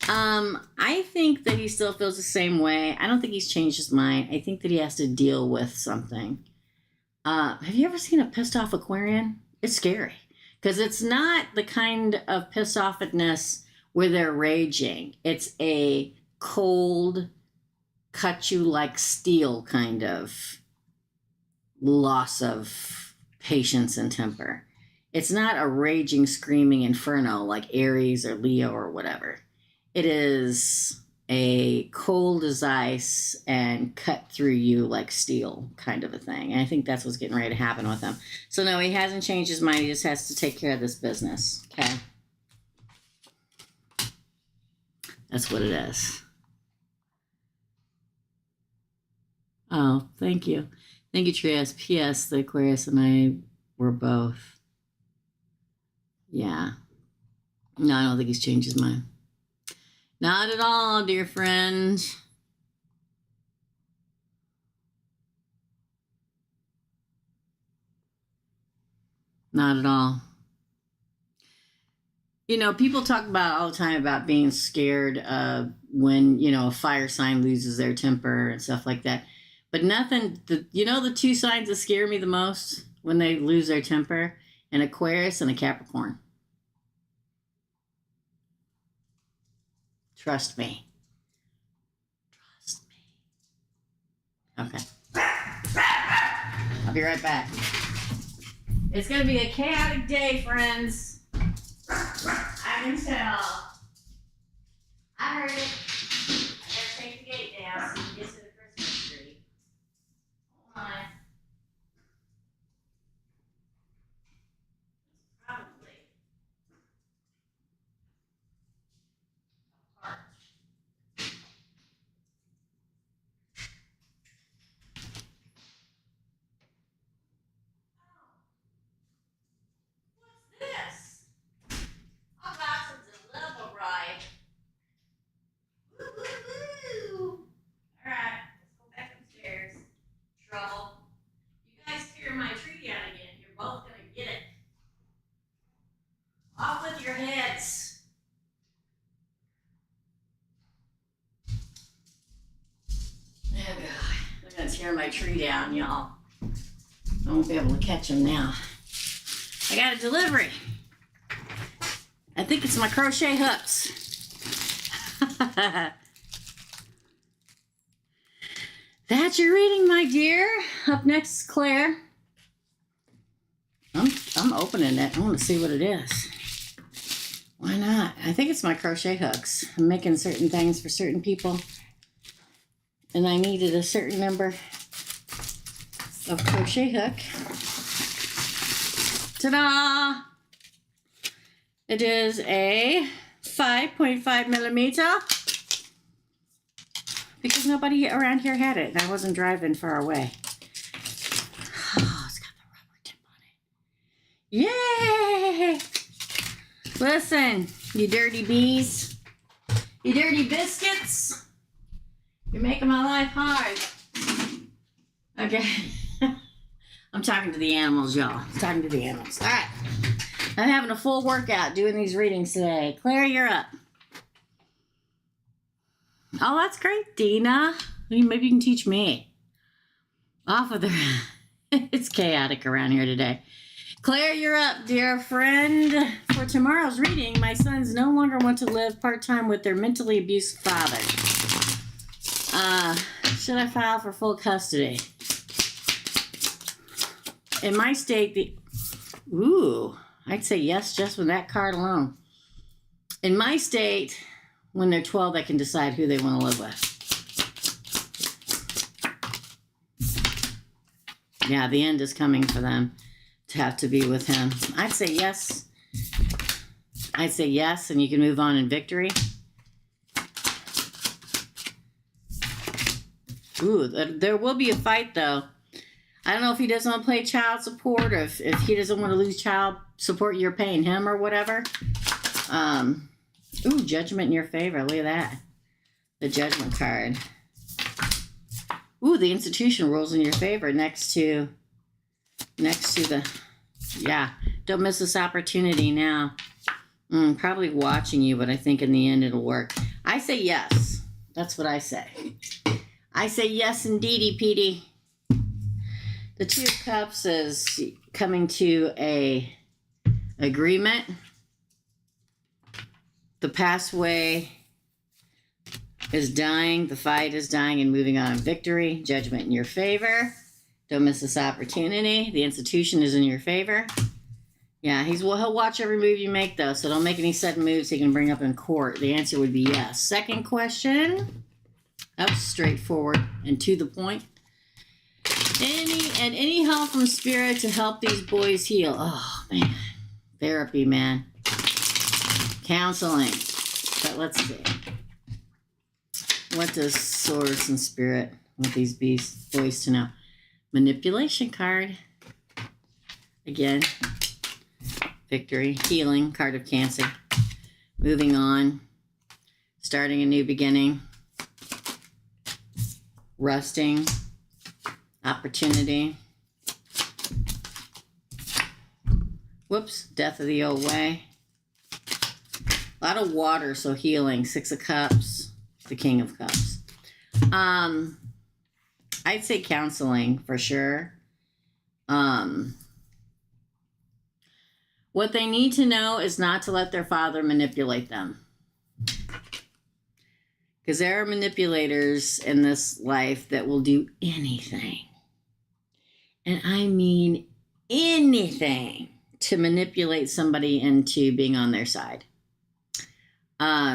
I think that he still feels the same way. I don't think he's changed his mind. I think that he has to deal with something. Have you ever seen a pissed off Aquarian? It's scary. Because it's not the kind of pissed offness where they're raging. It's a cold, cut you like steel kind of loss of patience and temper. It's not a raging, screaming inferno like Aries or Leo or whatever. It is a cold as ice and cut through you like steel kind of a thing. And I think that's what's getting ready to happen with him. So no, he hasn't changed his mind. He just has to take care of this business. Okay. That's what it is. Oh, thank you. Thank you, Trias. P.S. The Aquarius and I were both. Yeah. No, I don't think he's changed his mind. Not at all, dear friend. Not at all. You know, people talk about all the time about being scared when, you know, a fire sign loses their temper and stuff like that. But nothing, you know, the two signs that scare me the most when they lose their temper? An Aquarius and a Capricorn. Trust me. Trust me. Okay. I'll be right back. It's going to be a chaotic day, friends. I can tell. I heard it. I gotta take the gate down so you can get to the Christmas tree. Hold on. Probably a part. What's this? I got some delivery. Woo-hoo-hoo. Alright, let's go back upstairs. Trouble. You guys tear my tree down again, you're both gonna get it. Off with your heads. Oh God, they're gonna tear my tree down, y'all. I won't be able to catch them now. I got a delivery. I think it's my crochet hooks. That's your reading, my dear. Up next is Claire. I'm opening it. I want to see what it is. Why not? I think it's my crochet hooks. I'm making certain things for certain people. And I needed a certain number of crochet hook. Ta-da! It is a 5.5 millimeter because nobody around here had it and I wasn't driving far away. Oh, it's got the rubber tip on it. Yay! Listen, you dirty bees, you dirty biscuits, you're making my life hard. Okay. I'm talking to the animals, y'all. I'm talking to the animals. All right. I'm having a full workout doing these readings today. Claire, you're up. Oh, that's great, Dina. Maybe you can teach me. Off with her. It's chaotic around here today. Claire, you're up, dear friend. For tomorrow's reading, my sons no longer want to live part-time with their mentally abused father. Should I file for full custody? In my state, I'd say yes just with that card alone. In my state, when they're 12, they can decide who they want to live with. Yeah, the end is coming for them to have to be with him. I'd say yes. I'd say yes, and you can move on in victory. Ooh, there will be a fight, though. I don't know if he doesn't want to play child support or if he doesn't want to lose child support you're paying him or whatever. Ooh, judgment in your favor. Look at that. The judgment card. Ooh, the institution rules in your favor next to the, yeah, don't miss this opportunity now. Probably watching you, but I think in the end it'll work. I say yes. That's what I say. I say yes, indeedy, Petey. The Two of Cups is coming to a agreement. The past way is dying. The fight is dying and moving on in victory. Judgment in your favor. Don't miss this opportunity. The institution is in your favor. Yeah, he'll watch every move you make, though, so don't make any sudden moves he can bring up in court. The answer would be yes. Second question. Up, straightforward, and to the point. Any help from spirit to help these boys heal? Oh, man. Therapy, man. Counseling. But let's see. What does Source and Spirit want these boys to know? Manipulation card. Again. Victory. Healing. Card of Cancer. Moving on. Starting a new beginning. Resting. Opportunity. Whoops. Death of the old way. A lot of water, so healing. 6 of Cups. The King of Cups. I'd say counseling for sure. What they need to know is not to let their father manipulate them. Because there are manipulators in this life that will do anything. And I mean anything to manipulate somebody into being on their side.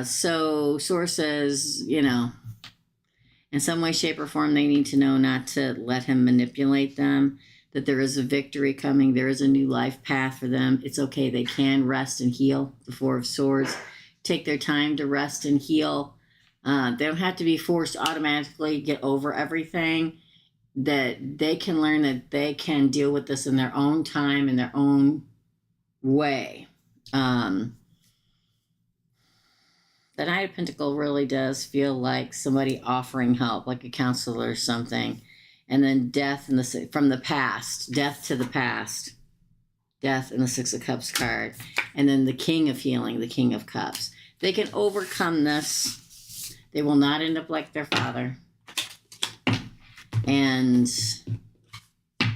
So Source says, you know, in some way, shape, or form, they need to know not to let him manipulate them, that there is a victory coming. There is a new life path for them. It's okay. They can rest and heal. The 4 of Swords. Take their time to rest and heal. They don't have to be forced to automatically get over everything. That they can learn that they can deal with this in their own time, in their own way. The Knight of Pentacles really does feel like somebody offering help, like a counselor or something. And then death from the past, death to the past, death in the 6 of Cups card. And then the King of Healing, the King of Cups. They can overcome this. They will not end up like their father. And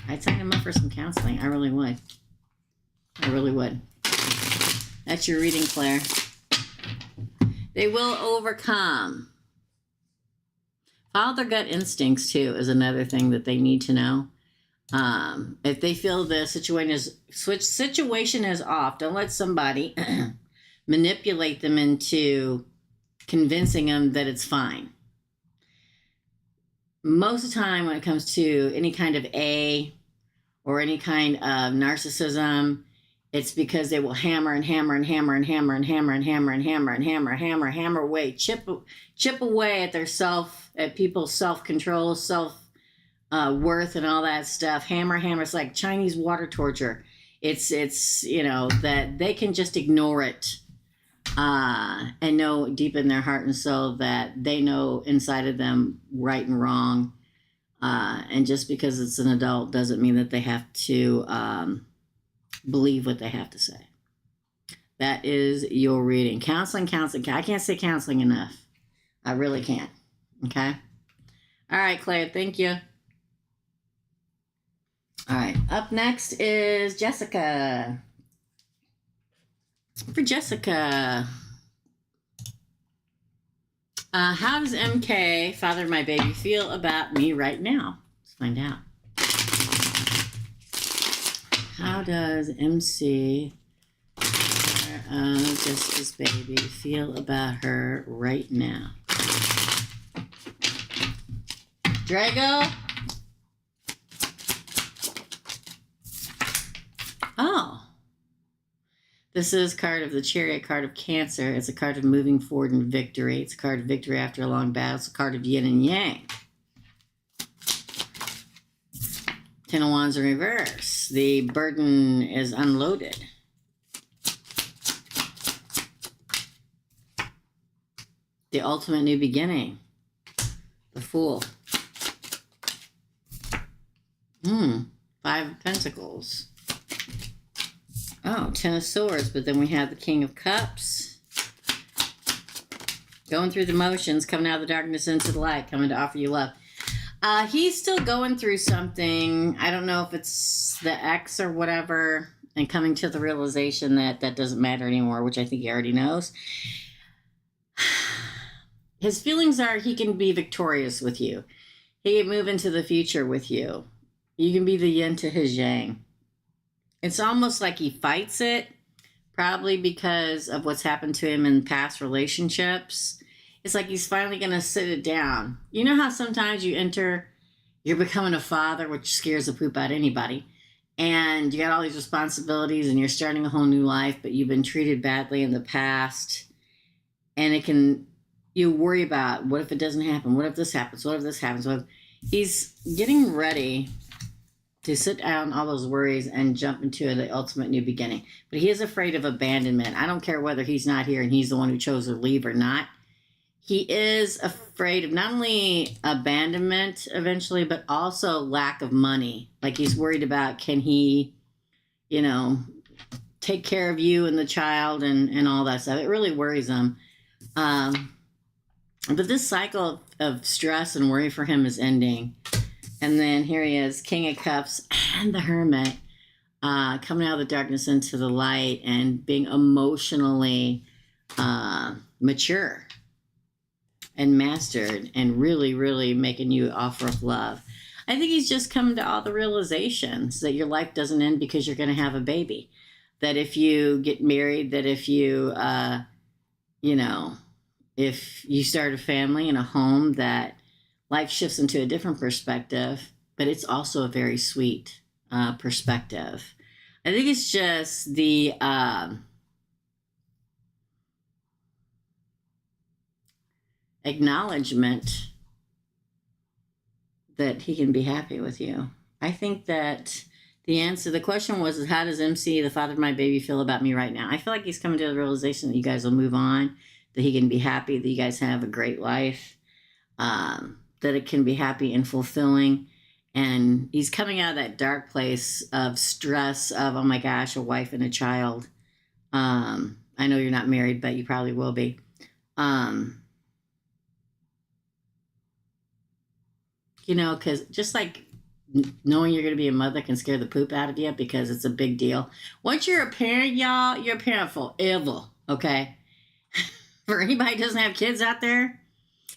I'd sign them up for some counseling. I really would. I really would. That's your reading, Claire. They will overcome. Follow their gut instincts, too, is another thing that they need to know. If they feel the situation is off, don't let somebody manipulate them into convincing them that it's fine. Most of the time when it comes to any kind of or any kind of narcissism, it's because they will hammer and hammer and hammer and hammer and hammer and hammer and hammer and hammer away, chip away at at people's self-control, self-worth and all that stuff. Hammer. It's like Chinese water torture. It's you know, that they can just ignore it and know deep in their heart and soul that they know inside of them right and wrong. And just because it's an adult doesn't mean that they have to believe what they have to say. That is your reading. Counseling. I can't say counseling enough. I really can't. Okay? All right, Claire, thank you. All right, up next is Jessica. For Jessica, how does MK, father of my baby, feel about me right now? Let's find out. How does MC, Jessica's baby, feel about her right now? Drago? Oh. This is card of the Chariot, card of Cancer. It's a card of moving forward in victory. It's a card of victory after a long battle. It's a card of yin and yang. 10 of Wands in reverse. The burden is unloaded. The ultimate new beginning. The Fool. 5 of Pentacles. Oh, 10 of Swords, but then we have the King of Cups. Going through the motions, coming out of the darkness into the light, coming to offer you love. He's still going through something. I don't know if it's the ex or whatever, and coming to the realization that that doesn't matter anymore, which I think he already knows. his feelings are he can be victorious with you. He can move into the future with you. You can be the yin to his yang. It's almost like he fights it, probably because of what's happened to him in past relationships. It's like he's finally going to sit it down. You know how sometimes you're becoming a father, which scares the poop out of anybody, and you got all these responsibilities and you're starting a whole new life, but you've been treated badly in the past, and you worry about, what if it doesn't happen? What if this happens? What if this happens? He's getting ready to sit down all those worries and jump into the ultimate new beginning. But he is afraid of abandonment. I don't care whether he's not here and he's the one who chose to leave or not. He is afraid of not only abandonment eventually, but also lack of money. Like he's worried about, can he, take care of you and the child and all that stuff. It really worries him. But this cycle of stress and worry for him is ending. And then here he is, King of Cups and the Hermit, coming out of the darkness into the light and being emotionally mature and mastered and really, really making you an offer of love. I think he's just come to all the realizations that your life doesn't end because you're going to have a baby. That if you get married, that if you, if you start a family and a home, that life shifts into a different perspective, but it's also a very sweet perspective. I think it's just the acknowledgement that he can be happy with you. I think that the question was, how does MC, the father of my baby, feel about me right now? I feel like he's coming to the realization that you guys will move on, that he can be happy, that you guys have a great life, that it can be happy and fulfilling. And he's coming out of that dark place of stress of, oh my gosh, a wife and a child. I know you're not married, but you probably will be. Because just like knowing you're going to be a mother can scare the poop out of you because it's a big deal. Once you're a parent, y'all, you're a parent forever, okay? For anybody who doesn't have kids out there,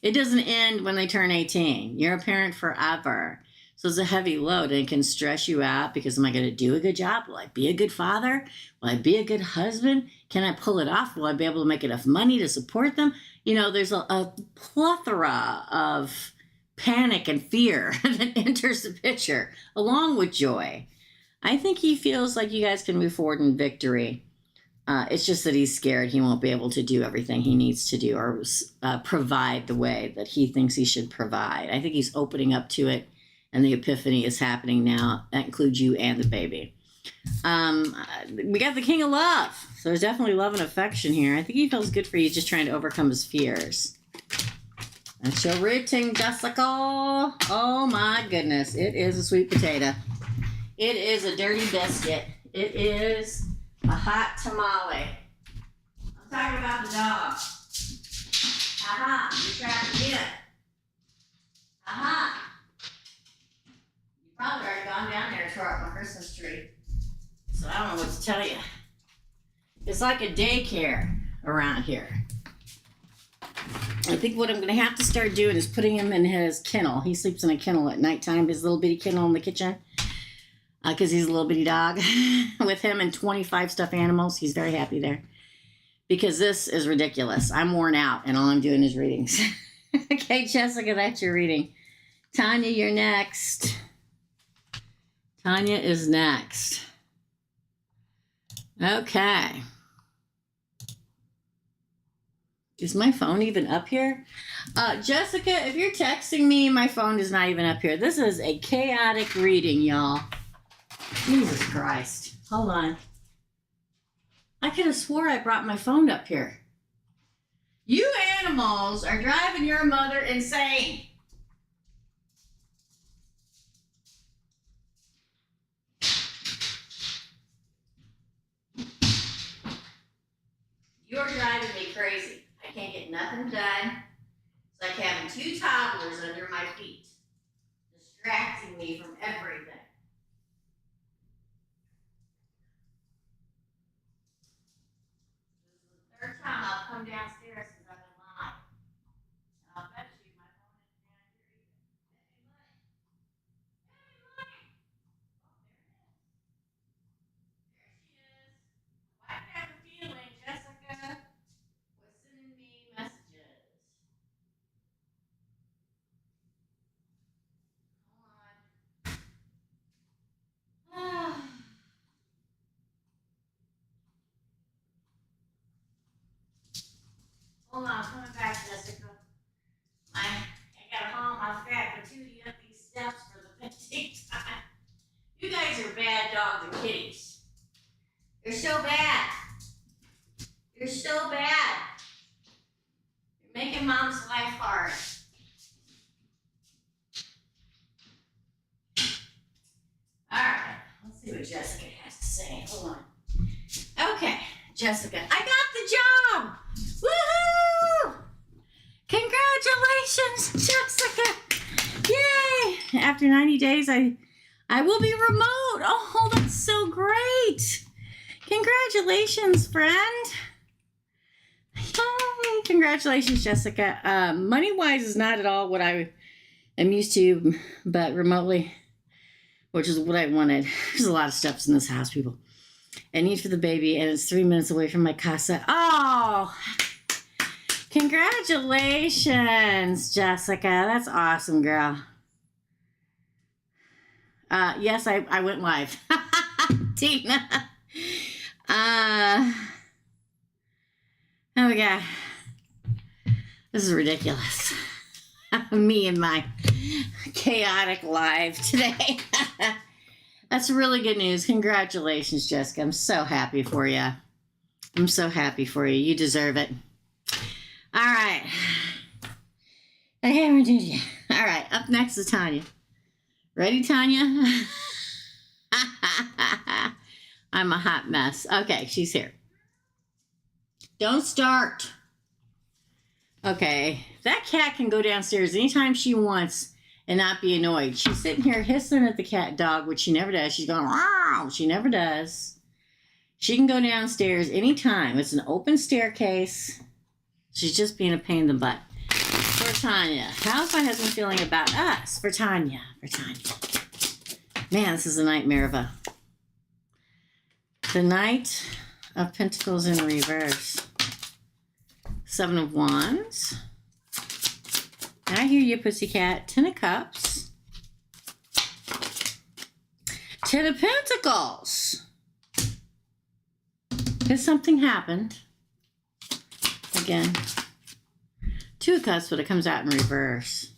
it doesn't end when they turn 18. You're a parent forever. So it's a heavy load and it can stress you out because, am I going to do a good job? Will I be a good father? Will I be a good husband? Can I pull it off? Will I be able to make enough money to support them? There's a plethora of panic and fear that enters the picture along with joy. I think he feels like you guys can move forward in victory. It's just that he's scared he won't be able to do everything he needs to do or provide the way that he thinks he should provide. I think he's opening up to it, and the epiphany is happening now. That includes you and the baby. We got the King of Love. So there's definitely love and affection here. I think he feels good for you, just trying to overcome his fears. That's your reading, Jessica. Oh my goodness. It is a sweet potato. It is a dirty biscuit. It is a hot tamale. I'm talking about the dog. Aha, you're trapped again. Aha. You probably already gone down there and tore up my Christmas tree. So I don't know what to tell you. It's like a daycare around here. I think what I'm going to have to start doing is putting him in his kennel. He sleeps in a kennel at nighttime, his little bitty kennel in the kitchen. Because he's a little bitty dog. With him and 25 stuffed animals. He's very happy there. Because this is ridiculous. I'm worn out and all I'm doing is readings. Okay, Jessica, that's your reading. Tanya, you're next. Tanya is next. Okay. Is my phone even up here? Jessica, if you're texting me, my phone is not even up here. This is a chaotic reading, y'all. Jesus Christ. Hold on. I could have swore I brought my phone up here. You animals are driving your mother insane. You're driving me crazy. I can't get nothing done. It's like having two toddlers under my feet, distracting me from everything. This is the third time I'll come downstairs since I've been live. Hold on, I'm coming back, Jessica. I got to haul my fat patootie up these steps for the 15th time. You guys are bad dogs and kitties. You're so bad. You're so bad. You're making mom's life hard. All right, let's see what Jessica has to say. Hold on. Okay, Jessica, I got the job. Woohoo! Congratulations, Jessica. Yay! After 90 days, I will be remote. Oh, that's so great. Congratulations, friend. Yay. Congratulations, Jessica. Money-wise is not at all what I am used to, but remotely, which is what I wanted. There's a lot of steps in this house, people. I need for the baby, and it's 3 minutes away from my casa. Oh, congratulations, Jessica. That's awesome, girl. Yes, I went live. Tina. Oh, my God. This is ridiculous. Me and my chaotic live today. That's really good news. Congratulations, Jessica. I'm so happy for you. I'm so happy for you. You deserve it. All right. Okay, we're doing it. All right, up next is Tanya. Ready, Tanya? I'm a hot mess. Okay, she's here. Don't start. Okay, that cat can go downstairs anytime she wants and not be annoyed. She's sitting here hissing at the cat dog, which she never does. She's going, wow. She never does. She can go downstairs anytime. It's an open staircase. She's just being a pain in the butt. For Tanya. How's my husband feeling about us? For Tanya. For Tanya. Man, this is a nightmare of a... The Knight of Pentacles in reverse. 7 of Wands. I hear you, pussycat. 10 of Cups. 10 of Pentacles. Because something happened. Again. 2 of Cups, but it comes out in reverse.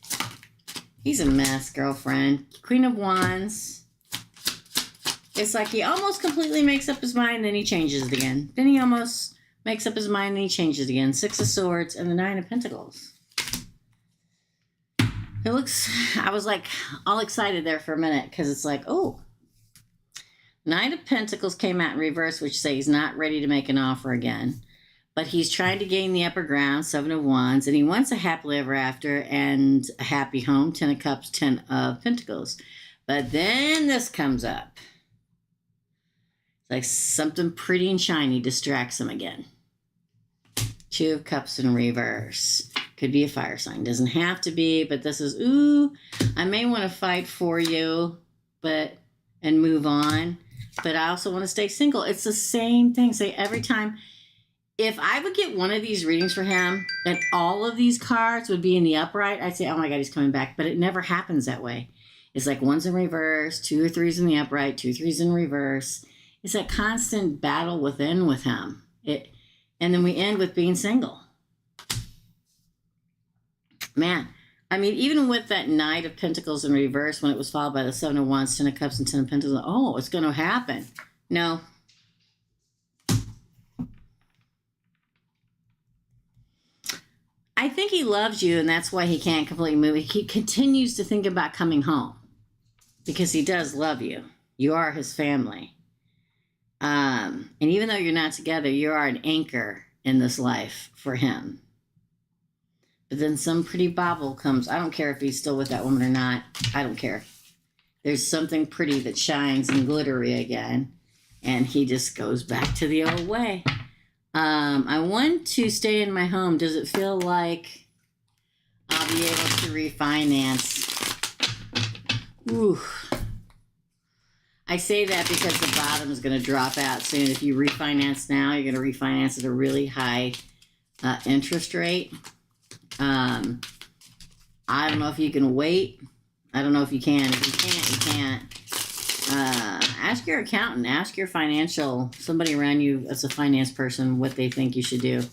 He's a mess, girlfriend. Queen of Wands. It's like he almost completely makes up his mind, then he changes it again. Then he almost makes up his mind, and he changes it again. 6 of Swords and the 9 of Pentacles. It looks, I was like all excited there for a minute because it's like, oh. 9 of Pentacles came out in reverse, which says he's not ready to make an offer again. But he's trying to gain the upper ground, 7 of Wands, and he wants a happily ever after and a happy home, 10 of Cups, 10 of Pentacles. But then this comes up. It's like something pretty and shiny distracts him again. 2 of Cups in reverse. Could be a fire sign. Doesn't have to be, but this is, ooh, I may want to fight for you, and move on. But I also want to stay single. It's the same thing. Say every time. If I would get one of these readings for him and all of these cards would be in the upright, I'd say, oh my God, he's coming back. But it never happens that way. It's like 1's in reverse, 2 or 3's in the upright, 2, 3's in reverse. It's a constant battle within with him. And then we end with being single. Man, I mean, even with that Knight of Pentacles in reverse, when it was followed by the 7 of Wands, 10 of Cups, and 10 of Pentacles, oh, it's going to happen. No. I think he loves you, and that's why he can't completely move. He continues to think about coming home because he does love you. You are his family. And even though you're not together, you are an anchor in this life for him. But then some pretty bauble comes. I don't care if he's still with that woman or not. I don't care. There's something pretty that shines and glittery again. And he just goes back to the old way. I want to stay in my home. Does it feel like I'll be able to refinance? Ooh. I say that because the bottom is going to drop out soon. If you refinance now, you're going to refinance at a really high interest rate. I don't know if you can wait. I don't know if you can. If you can't, you can't. Ask your accountant. Ask your somebody around you that's a finance person what they think you should do.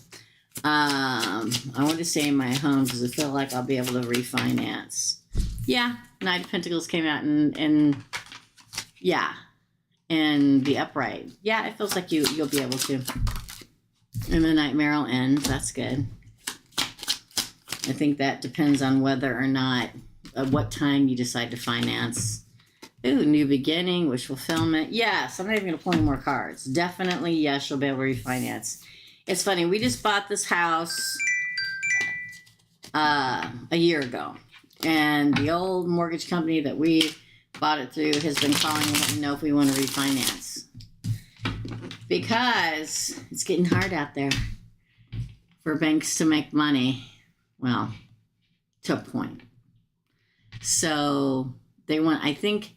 I want to stay in my home because I feel like I'll be able to refinance. Yeah, Knight of Pentacles came out and yeah, and the upright. Yeah, it feels like you'll be able to. And the nightmare will end. That's good. I think that depends on whether or not, at what time you decide to finance. Ooh, new beginning, wish fulfillment. Yes, I'm not even going to pull any more cards. Definitely, yes, you'll be able to refinance. It's funny, we just bought this house a year ago. And the old mortgage company that we bought it through has been calling and letting know if we want to refinance. Because it's getting hard out there for banks to make money. Well, to a point. So they want, I think,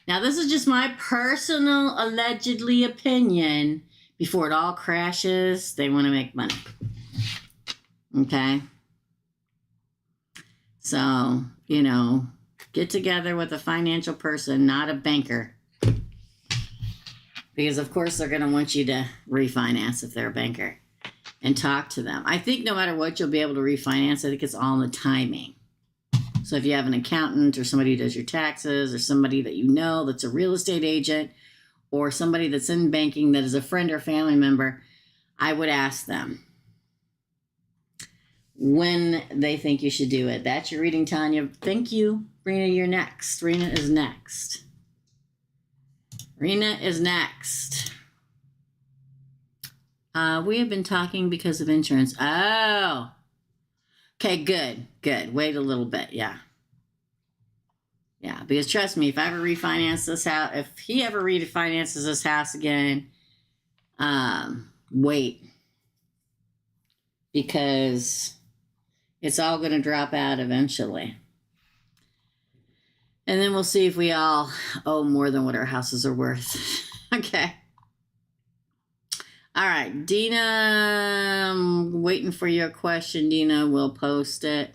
now this is just my personal allegedly opinion. Before it all crashes, they want to make money. Okay? So, you know, get together with a financial person, not a banker. Because, of course, they're going to want you to refinance if they're a banker. And talk to them. I think no matter what, you'll be able to refinance. I think it's all in the timing. So if you have an accountant or somebody who does your taxes or somebody that you know that's a real estate agent or somebody that's in banking that is a friend or family member, I would ask them when they think you should do it. That's your reading, Tanya. Thank you. Reena, you're next. Reena is next. Reena is next. We have been talking because of insurance. Oh. Okay, good. Good. Wait a little bit. Yeah. Yeah, because trust me, if I ever refinance this house, if he ever refinances this house again, wait. Because it's all going to drop out eventually. And then we'll see if we all owe more than what our houses are worth. Okay. All right, Dina, I'm waiting for your question, Dina. We'll post it.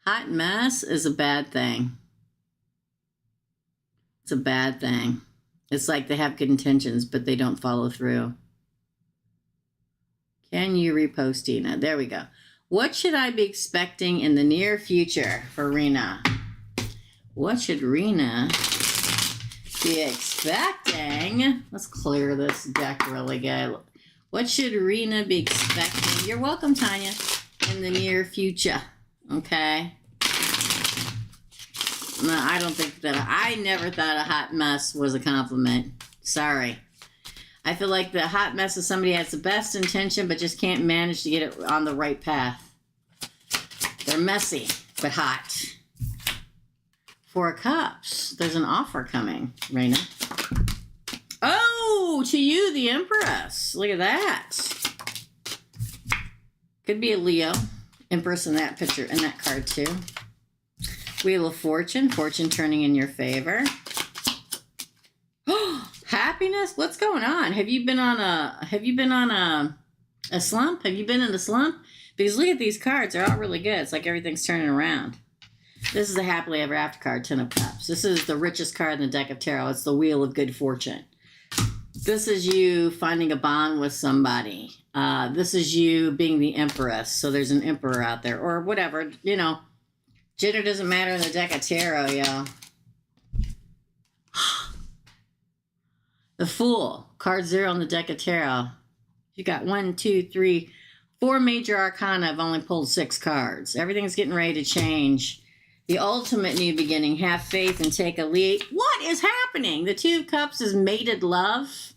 Hot mess is a bad thing. It's a bad thing. It's like they have good intentions, but they don't follow through. Can you repost, Dina? There we go. What should I be expecting in the near future for Reena? What should Reena be expecting? Let's clear this deck really good. What should Reena be expecting? You're welcome, Tanya. In the near future. Okay. No, I don't think that. I never thought a hot mess was a compliment. Sorry. I feel like the hot mess is somebody who has the best intention but just can't manage to get it on the right path. They're messy but hot. Four of Cups. There's an offer coming, Reena. Oh, to you, the Empress. Look at that. Could be a Leo. Empress in that picture, in that card too. Wheel of Fortune. Fortune turning in your favor. Oh, happiness. What's going on? Have you been on a slump? Have you been in a slump? Because look at these cards. They're all really good. It's like everything's turning around. This is the happily ever after card, Ten of Cups. This is the richest card in the deck of tarot. It's the Wheel of Good Fortune. This is you finding a bond with somebody. This is you being the Empress. So there's an Emperor out there. Or whatever, you know. Gender doesn't matter in the deck of tarot, y'all. The Fool. Card 0 on the deck of tarot. You got 1, 2, 3, 4 major arcana. I've only pulled 6 cards. Everything's getting ready to change. The ultimate new beginning. Have faith and take a lead. What is happening? The Two of Cups is mated love.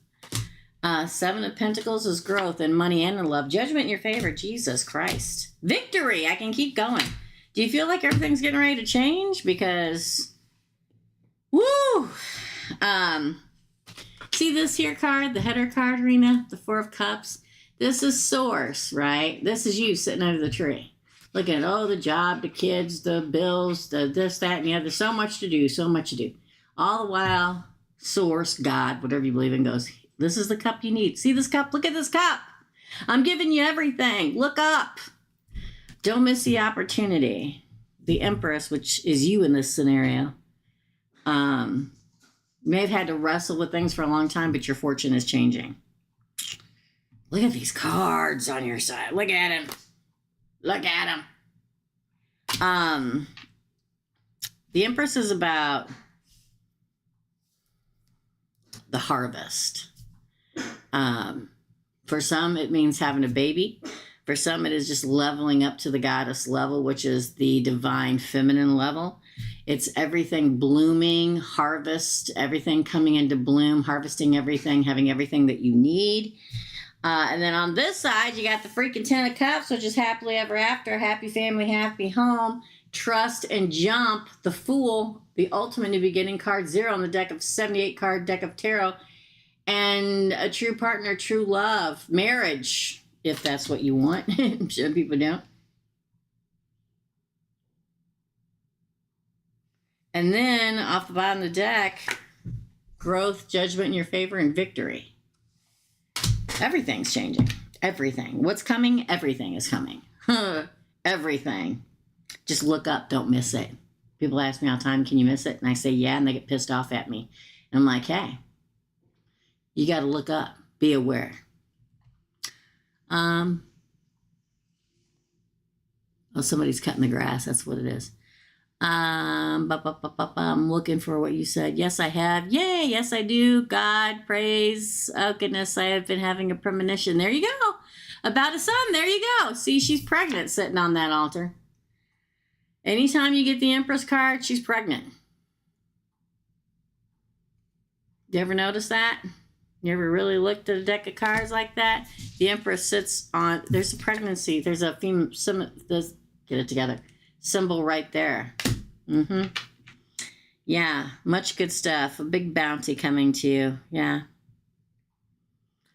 7 of Pentacles is growth and money and in love. Judgment in your favor. Jesus Christ. Victory. I can keep going. Do you feel like everything's getting ready to change? Because, woo! See this here card, the header card, Reena? The Four of Cups. This is Source, right? This is you sitting under the tree. Looking at, oh, the job, the kids, the bills, the this, that, and the other. So much to do, so much to do. All the while, Source, God, whatever you believe in, goes, this is the cup you need. See this cup? Look at this cup. I'm giving you everything. Look up. Don't miss the opportunity. The Empress, which is you in this scenario, may have had to wrestle with things for a long time, but your fortune is changing. Look at these cards on your side. Look at them. Look at them. The Empress is about the harvest. For some, it means having a baby. For some, it is just leveling up to the goddess level, which is the divine feminine level. It's everything blooming, harvest, everything coming into bloom, harvesting everything, having everything that you need. And then on this side, you got the freaking Ten of Cups, which is happily ever after, happy family, happy home, trust and jump, the Fool, the ultimate new beginning, card 0 on the deck of 78 card deck of tarot, and a true partner, true love, marriage, if that's what you want. Some people don't. And then off the bottom of the deck, growth, judgment in your favor, and victory. Everything's changing. Everything. What's coming? Everything is coming. Everything. Just look up. Don't miss it. People ask me all the time, can you miss it? And I say, yeah, and they get pissed off at me. And I'm like, hey, you got to look up. Be aware. Oh, somebody's cutting the grass. That's what it is. I'm looking for what you said. Yes, I have. Yay. Yes, I do. God, praise. Oh, goodness. I have been having a premonition. There you go. About a son. There you go. See, she's pregnant sitting on that altar. Anytime you get the Empress card, she's pregnant. You ever notice that? You ever really looked at a deck of cards like that? The Empress sits on, there's a pregnancy. There's a female, get it together. Symbol right there. Yeah, much good stuff. A big bounty coming to you. Yeah.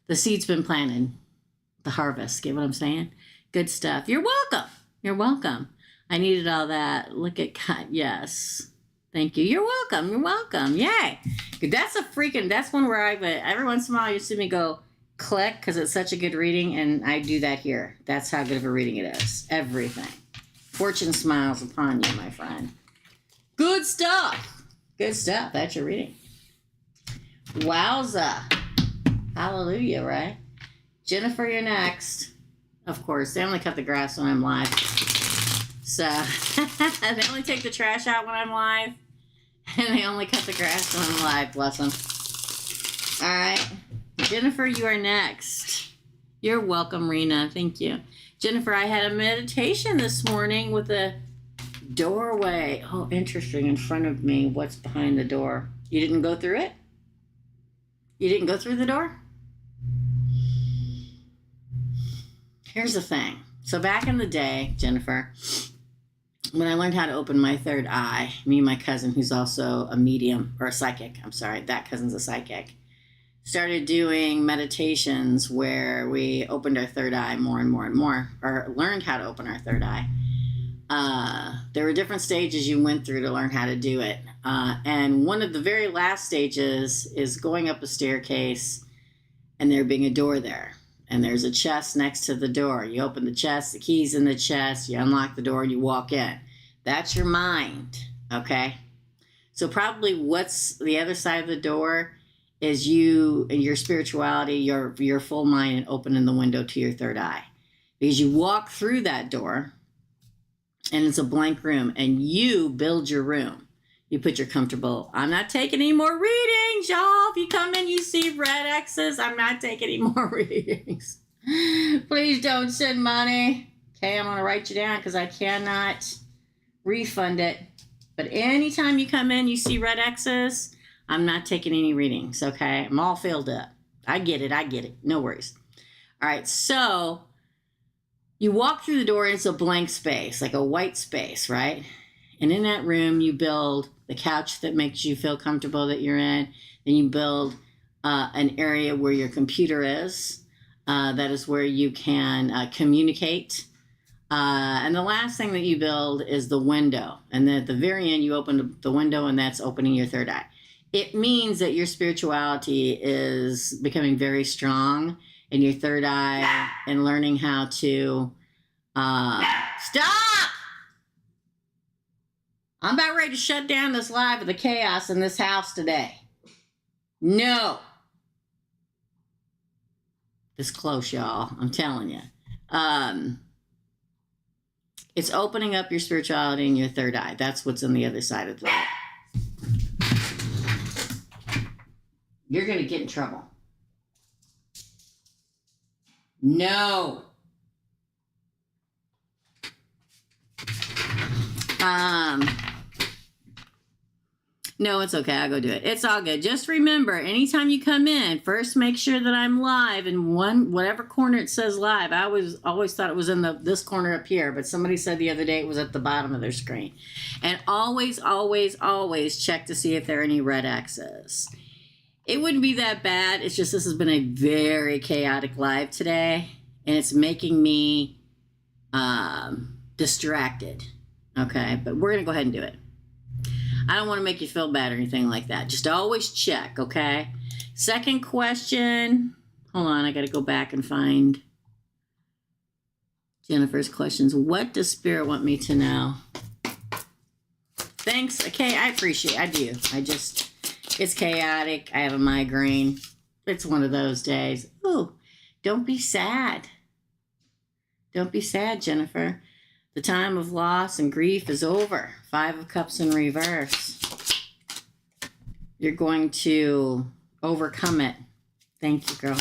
The seed's been planted. The harvest. Get what I'm saying? Good stuff. You're welcome. You're welcome. I needed all that. Look at God. Yes. Thank you. You're welcome. You're welcome. Yay. That's that's one where every once in a while you see me go click because it's such a good reading, and I do that here. That's how good of a reading it is. Everything. Fortune smiles upon you, my friend. Good stuff. Good stuff. That's your reading. Wowza. Hallelujah, right? Jennifer, you're next. Of course, they only cut the grass when I'm live. So, they only take the trash out when I'm live. And they only cut the grass when I'm live. Bless them. All right. Jennifer, you are next. You're welcome, Reena. Thank you. Jennifer, I had a meditation this morning with a doorway. Oh, interesting. In front of me. What's behind the door? You didn't go through it? You didn't go through the door? Here's the thing. So back in the day, Jennifer, when I learned how to open my third eye, me and my cousin, who's also a medium, or a psychic, I'm sorry, that cousin's a psychic, started doing meditations where we opened our third eye more and more and more, or learned how to open our third eye. There were different stages you went through to learn how to do it. And one of the very last stages is going up a staircase and there being a door there. And there's a chest next to the door. You open the chest, the key's in the chest, you unlock the door and you walk in. That's your mind, okay? So probably what's the other side of the door is you and your spirituality, your full mind, and opening the window to your third eye. Because you walk through that door and it's a blank room and you build your room. You put your comfortable, I'm not taking any more readings, y'all. If you come in, you see red X's, I'm not taking any more readings. Please don't send money. Okay, I'm going to write you down because I cannot refund it. But anytime you come in, you see red X's, I'm not taking any readings, okay? I'm all filled up. I get it. No worries. All right, so you walk through the door and it's a blank space, like a white space, right? And in that room, you build the couch that makes you feel comfortable that you're in. Then you build an area where your computer is. That is where you can communicate. And the last thing that you build is the window. And then at the very end, you open the window, and that's opening your third eye. It means that your spirituality is becoming very strong in your third eye and learning how to stop. I'm about ready to shut down this live of the chaos in this house today. No. is close, y'all. I'm telling you. It's opening up your spirituality and your third eye. That's what's on the other side of that. You're going to get in trouble. No. No, it's okay. I'll go do it. It's all good. Just remember, anytime you come in, first make sure that I'm live in whatever corner it says live. I always thought it was in this corner up here, but somebody said the other day it was at the bottom of their screen. And always, always, always check to see if there are any red X's. It wouldn't be that bad. It's just this has been a very chaotic live today, and it's making me distracted. Okay, but we're going to go ahead and do it. I don't want to make you feel bad or anything like that. Just always check, okay? Second question. Hold on, I got to go back and find Jennifer's questions. What does Spirit want me to know? Thanks. Okay, I appreciate it. I do. It's chaotic. I have a migraine. It's one of those days. Ooh, don't be sad. Don't be sad, Jennifer. The time of loss and grief is over. 5 of Cups in reverse. You're going to overcome it. Thank you, girl.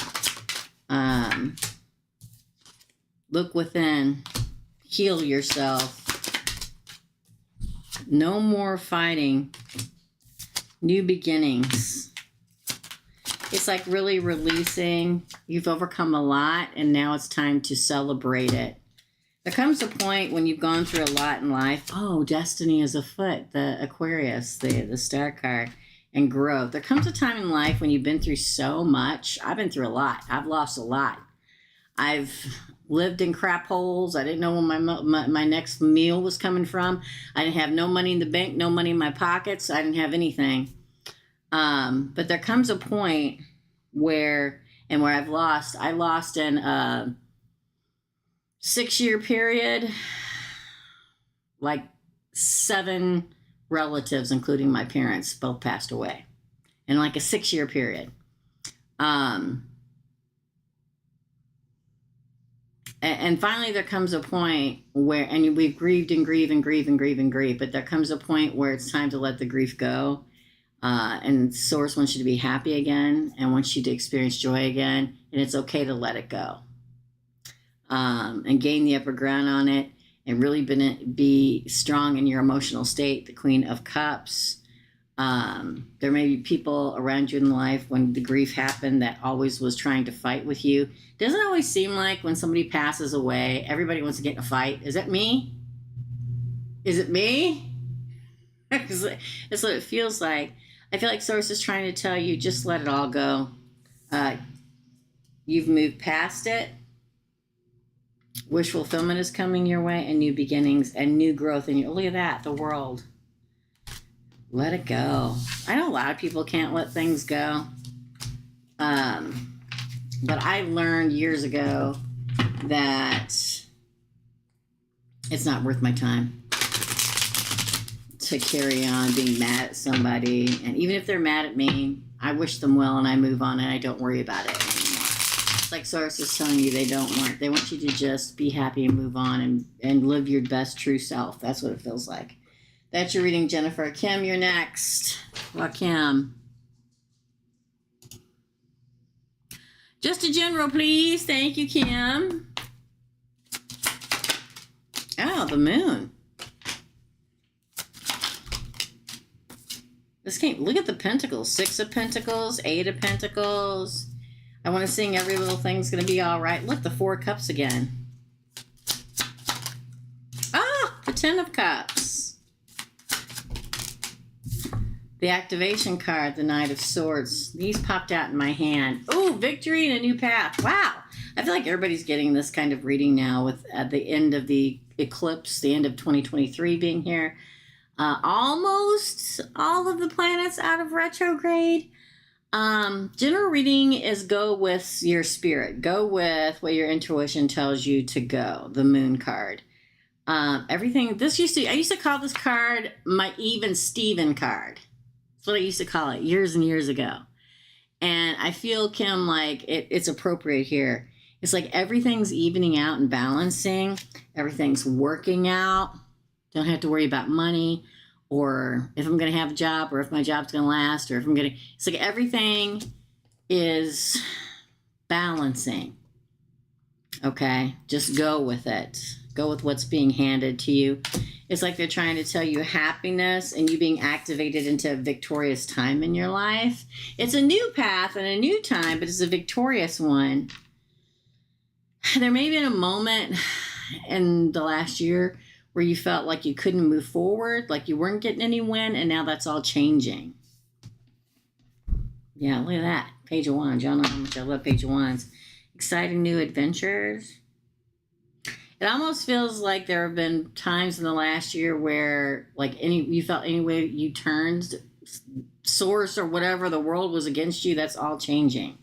Look within. Heal yourself. No more fighting. New beginnings. It's like really releasing. You've overcome a lot, and now it's time to celebrate it. There comes a point when you've gone through a lot in life. Oh, destiny is afoot, the Aquarius, the star card, and growth. There comes a time in life when you've been through so much. I've been through a lot. I've lost a lot. I've lived in crap holes. I didn't know when my next meal was coming from. I didn't have no money in the bank, no money in my pockets. I didn't have anything. But there comes a point where I lost in a 6-year period, like 7 relatives, including my parents, both passed away in like a 6-year period. And finally there comes a point where, and we've grieved and grieved and grieved and grieved and grieved, but there comes a point where it's time to let the grief go. And Source wants you to be happy again and wants you to experience joy again. And it's okay to let it go. And gain the upper ground on it and really be strong in your emotional state. The Queen of Cups. There may be people around you in life when the grief happened that always was trying to fight with you. Doesn't always seem like when somebody passes away, everybody wants to get in a fight. Is that me? Is it me? That's what it feels like. I feel like Source is trying to tell you, just let it all go. You've moved past it. Wish fulfillment is coming your way, and new beginnings and new growth in you. Look at that, the world. Let it go. I know a lot of people can't let things go. But I learned years ago that it's not worth my time to carry on being mad at somebody. And even if they're mad at me, I wish them well and I move on and I don't worry about it. Like Source is telling you, they want you to just be happy and move on and live your best true self. That's what it feels like. That's your reading, Jennifer. Kim, you're next. Well, Kim. Just a general, please. Thank you, Kim. Oh, the moon. This came, look at the pentacles. 6 of Pentacles, 8 of Pentacles. I want to sing every little thing's going to be all right. Look, the 4 Cups again. Ah, the 10 of Cups. The activation card, the Knight of Swords. These popped out in my hand. Oh, victory and a new path. Wow. I feel like everybody's getting this kind of reading now with at the end of the eclipse, the end of 2023 being here. Almost all of the planets out of retrograde. General reading is go with your spirit. Go with what your intuition tells you to go. The Moon card. Everything. I used to call this card my Even Steven card. That's what I used to call it years and years ago. And I feel, Kim, like it's appropriate here. It's like everything's evening out and balancing. Everything's working out. Don't have to worry about money or if I'm going to have a job or if my job's going to last or if I'm going to... It's like everything is balancing. Okay? Just go with it. Go with what's being handed to you. It's like they're trying to tell you happiness and you being activated into a victorious time in your life. It's a new path and a new time, but it's a victorious one. There may have been a moment in the last year where you felt like you couldn't move forward, like you weren't getting any win, and now that's all changing. Yeah, look at that. Page of Wands. Y'all know how much I love Page of Wands. Exciting new adventures. It almost feels like there have been times in the last year where, like, you felt any way you turned, source or whatever, the world was against you. That's all changing.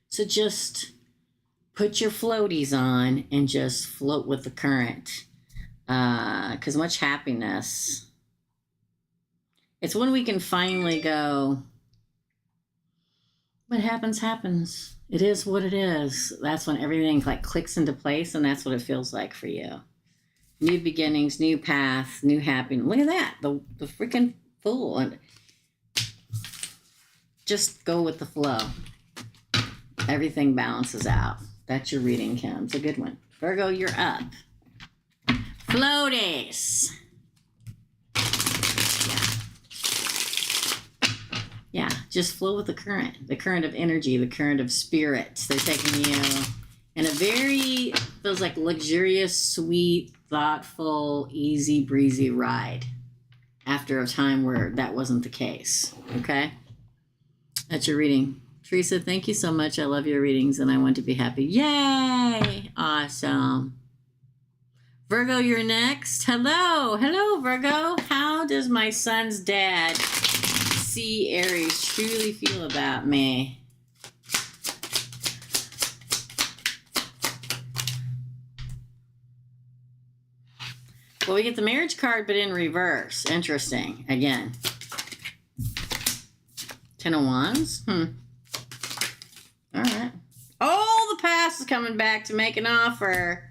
So just put your floaties on and just float with the current. Because much happiness. It's when we can finally go, what happens, happens. It is what it is. That's when everything like clicks into place, and that's what it feels like for you. New beginnings, new path, new happiness. Look at that. The freaking Fool. And just go with the flow. Everything balances out. That's your reading, Kim. It's a good one. Virgo, you're up. Floaties. Yeah, just flow with the current of energy, the current of spirit. They're taking you in a very, feels like luxurious, sweet, thoughtful, easy breezy ride after a time where that wasn't the case. Okay? That's your reading. Teresa, thank you so much. I love your readings and I want to be happy. Yay! Awesome. Virgo, you're next. Hello. Hello, Virgo. How does my son's dad, see Aries, truly feel about me? Well, we get the marriage card, but in reverse. Interesting. Again. 10 of Wands. All right. Oh, the past is coming back to make an offer.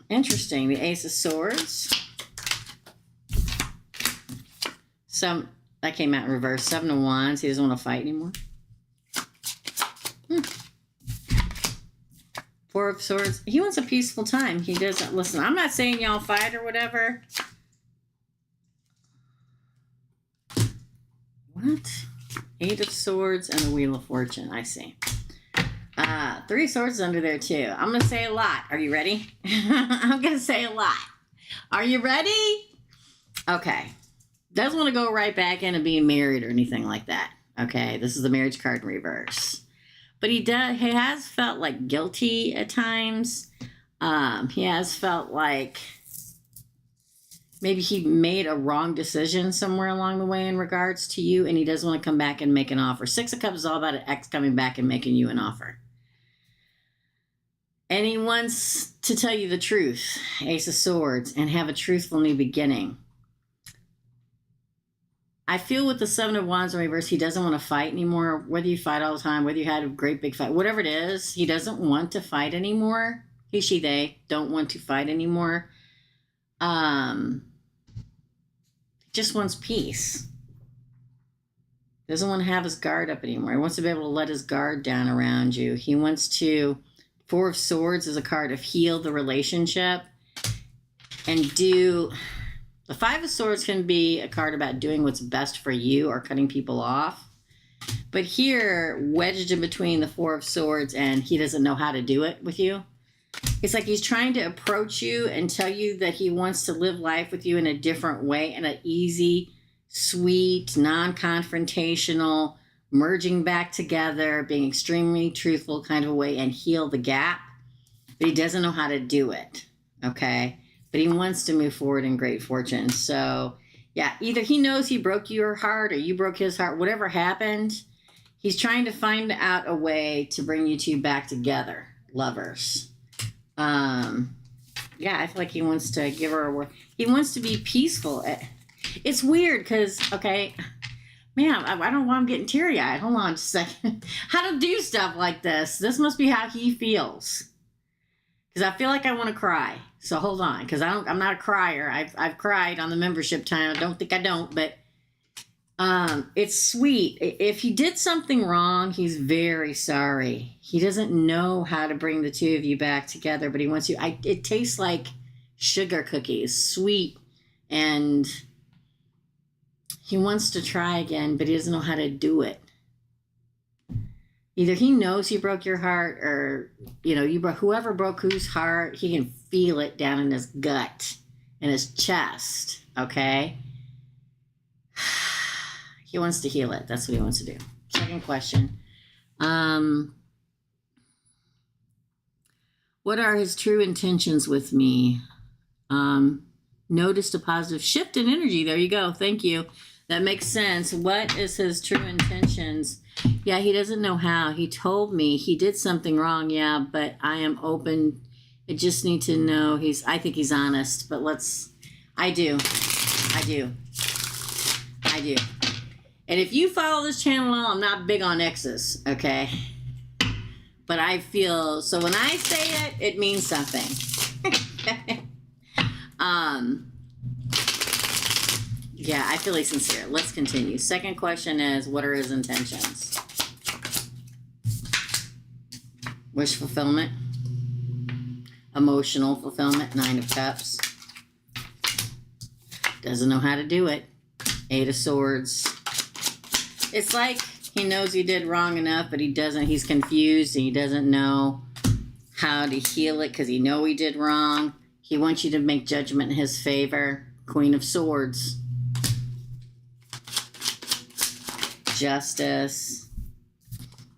Interesting. The Ace of Swords. That came out in reverse. 7 of Wands. He doesn't want to fight anymore. 4 of Swords. He wants a peaceful time. He doesn't listen. I'm not saying y'all fight or whatever. What? 8 of Swords and the Wheel of Fortune. I see. 3 of Swords is under there too. I'm going to say a lot. Are you ready? I'm going to say a lot. Are you ready? Okay. Doesn't want to go right back into being married or anything like that. Okay. This is the marriage card in reverse. But he has felt like guilty at times. He has felt like maybe he made a wrong decision somewhere along the way in regards to you, and he doesn't want to come back and make an offer. 6 of Cups is all about an ex coming back and making you an offer. And he wants to tell you the truth, Ace of Swords, and have a truthful new beginning. I feel with the 7 of Wands in reverse, he doesn't want to fight anymore. Whether you fight all the time, whether you had a great big fight, whatever it is, he doesn't want to fight anymore. He, she, they don't want to fight anymore. Just wants peace. Doesn't want to have his guard up anymore. He wants to be able to let his guard down around you. He wants to... 4 of Swords is a card of heal the relationship and do... The 5 of Swords can be a card about doing what's best for you or cutting people off. But here, wedged in between the 4 of Swords and he doesn't know how to do it with you. It's like he's trying to approach you and tell you that he wants to live life with you in a different way, in an easy, sweet, non-confrontational, merging back together, being extremely truthful kind of a way and heal the gap. But he doesn't know how to do it, okay? But he wants to move forward in great fortune. So, yeah, either he knows he broke your heart or you broke his heart. Whatever happened, he's trying to find out a way to bring you two back together, lovers. Yeah, I feel like he wants to give her a word. He wants to be peaceful. It's weird because, okay, Man, I don't want him getting teary-eyed. Hold on just a second. How to do stuff like this. This must be how he feels. Because I feel like I want to cry. So hold on, because I'm not a crier. I've cried on the membership time. I don't think I don't, but it's sweet. If he did something wrong, he's very sorry. He doesn't know how to bring the two of you back together, but he wants you. It tastes like sugar cookies, sweet, and he wants to try again, but he doesn't know how to do it. Either he knows he broke your heart, or whoever broke whose heart, he can feel it down in his gut, in his chest. Okay. He wants to heal it. That's what he wants to do. Second question. What are his true intentions with me? Noticed a positive shift in energy. There you go. Thank you. That makes sense. What is his true intentions? Yeah, he doesn't know how. He told me he did something wrong. Yeah, but I am open. I just need to know I think he's honest, but I do. And if you follow this channel, I'm not big on exes, okay? But I feel, so when I say it, it means something. Yeah, I feel he's sincere. Let's continue. Second question is, what are his intentions? Wish fulfillment. Emotional fulfillment. 9 of Cups. Doesn't know how to do it. 8 of Swords. It's like he knows he did wrong enough, but he doesn't. He's confused and he doesn't know how to heal it because he know he did wrong. He wants you to make judgment in his favor. Queen of Swords. Justice.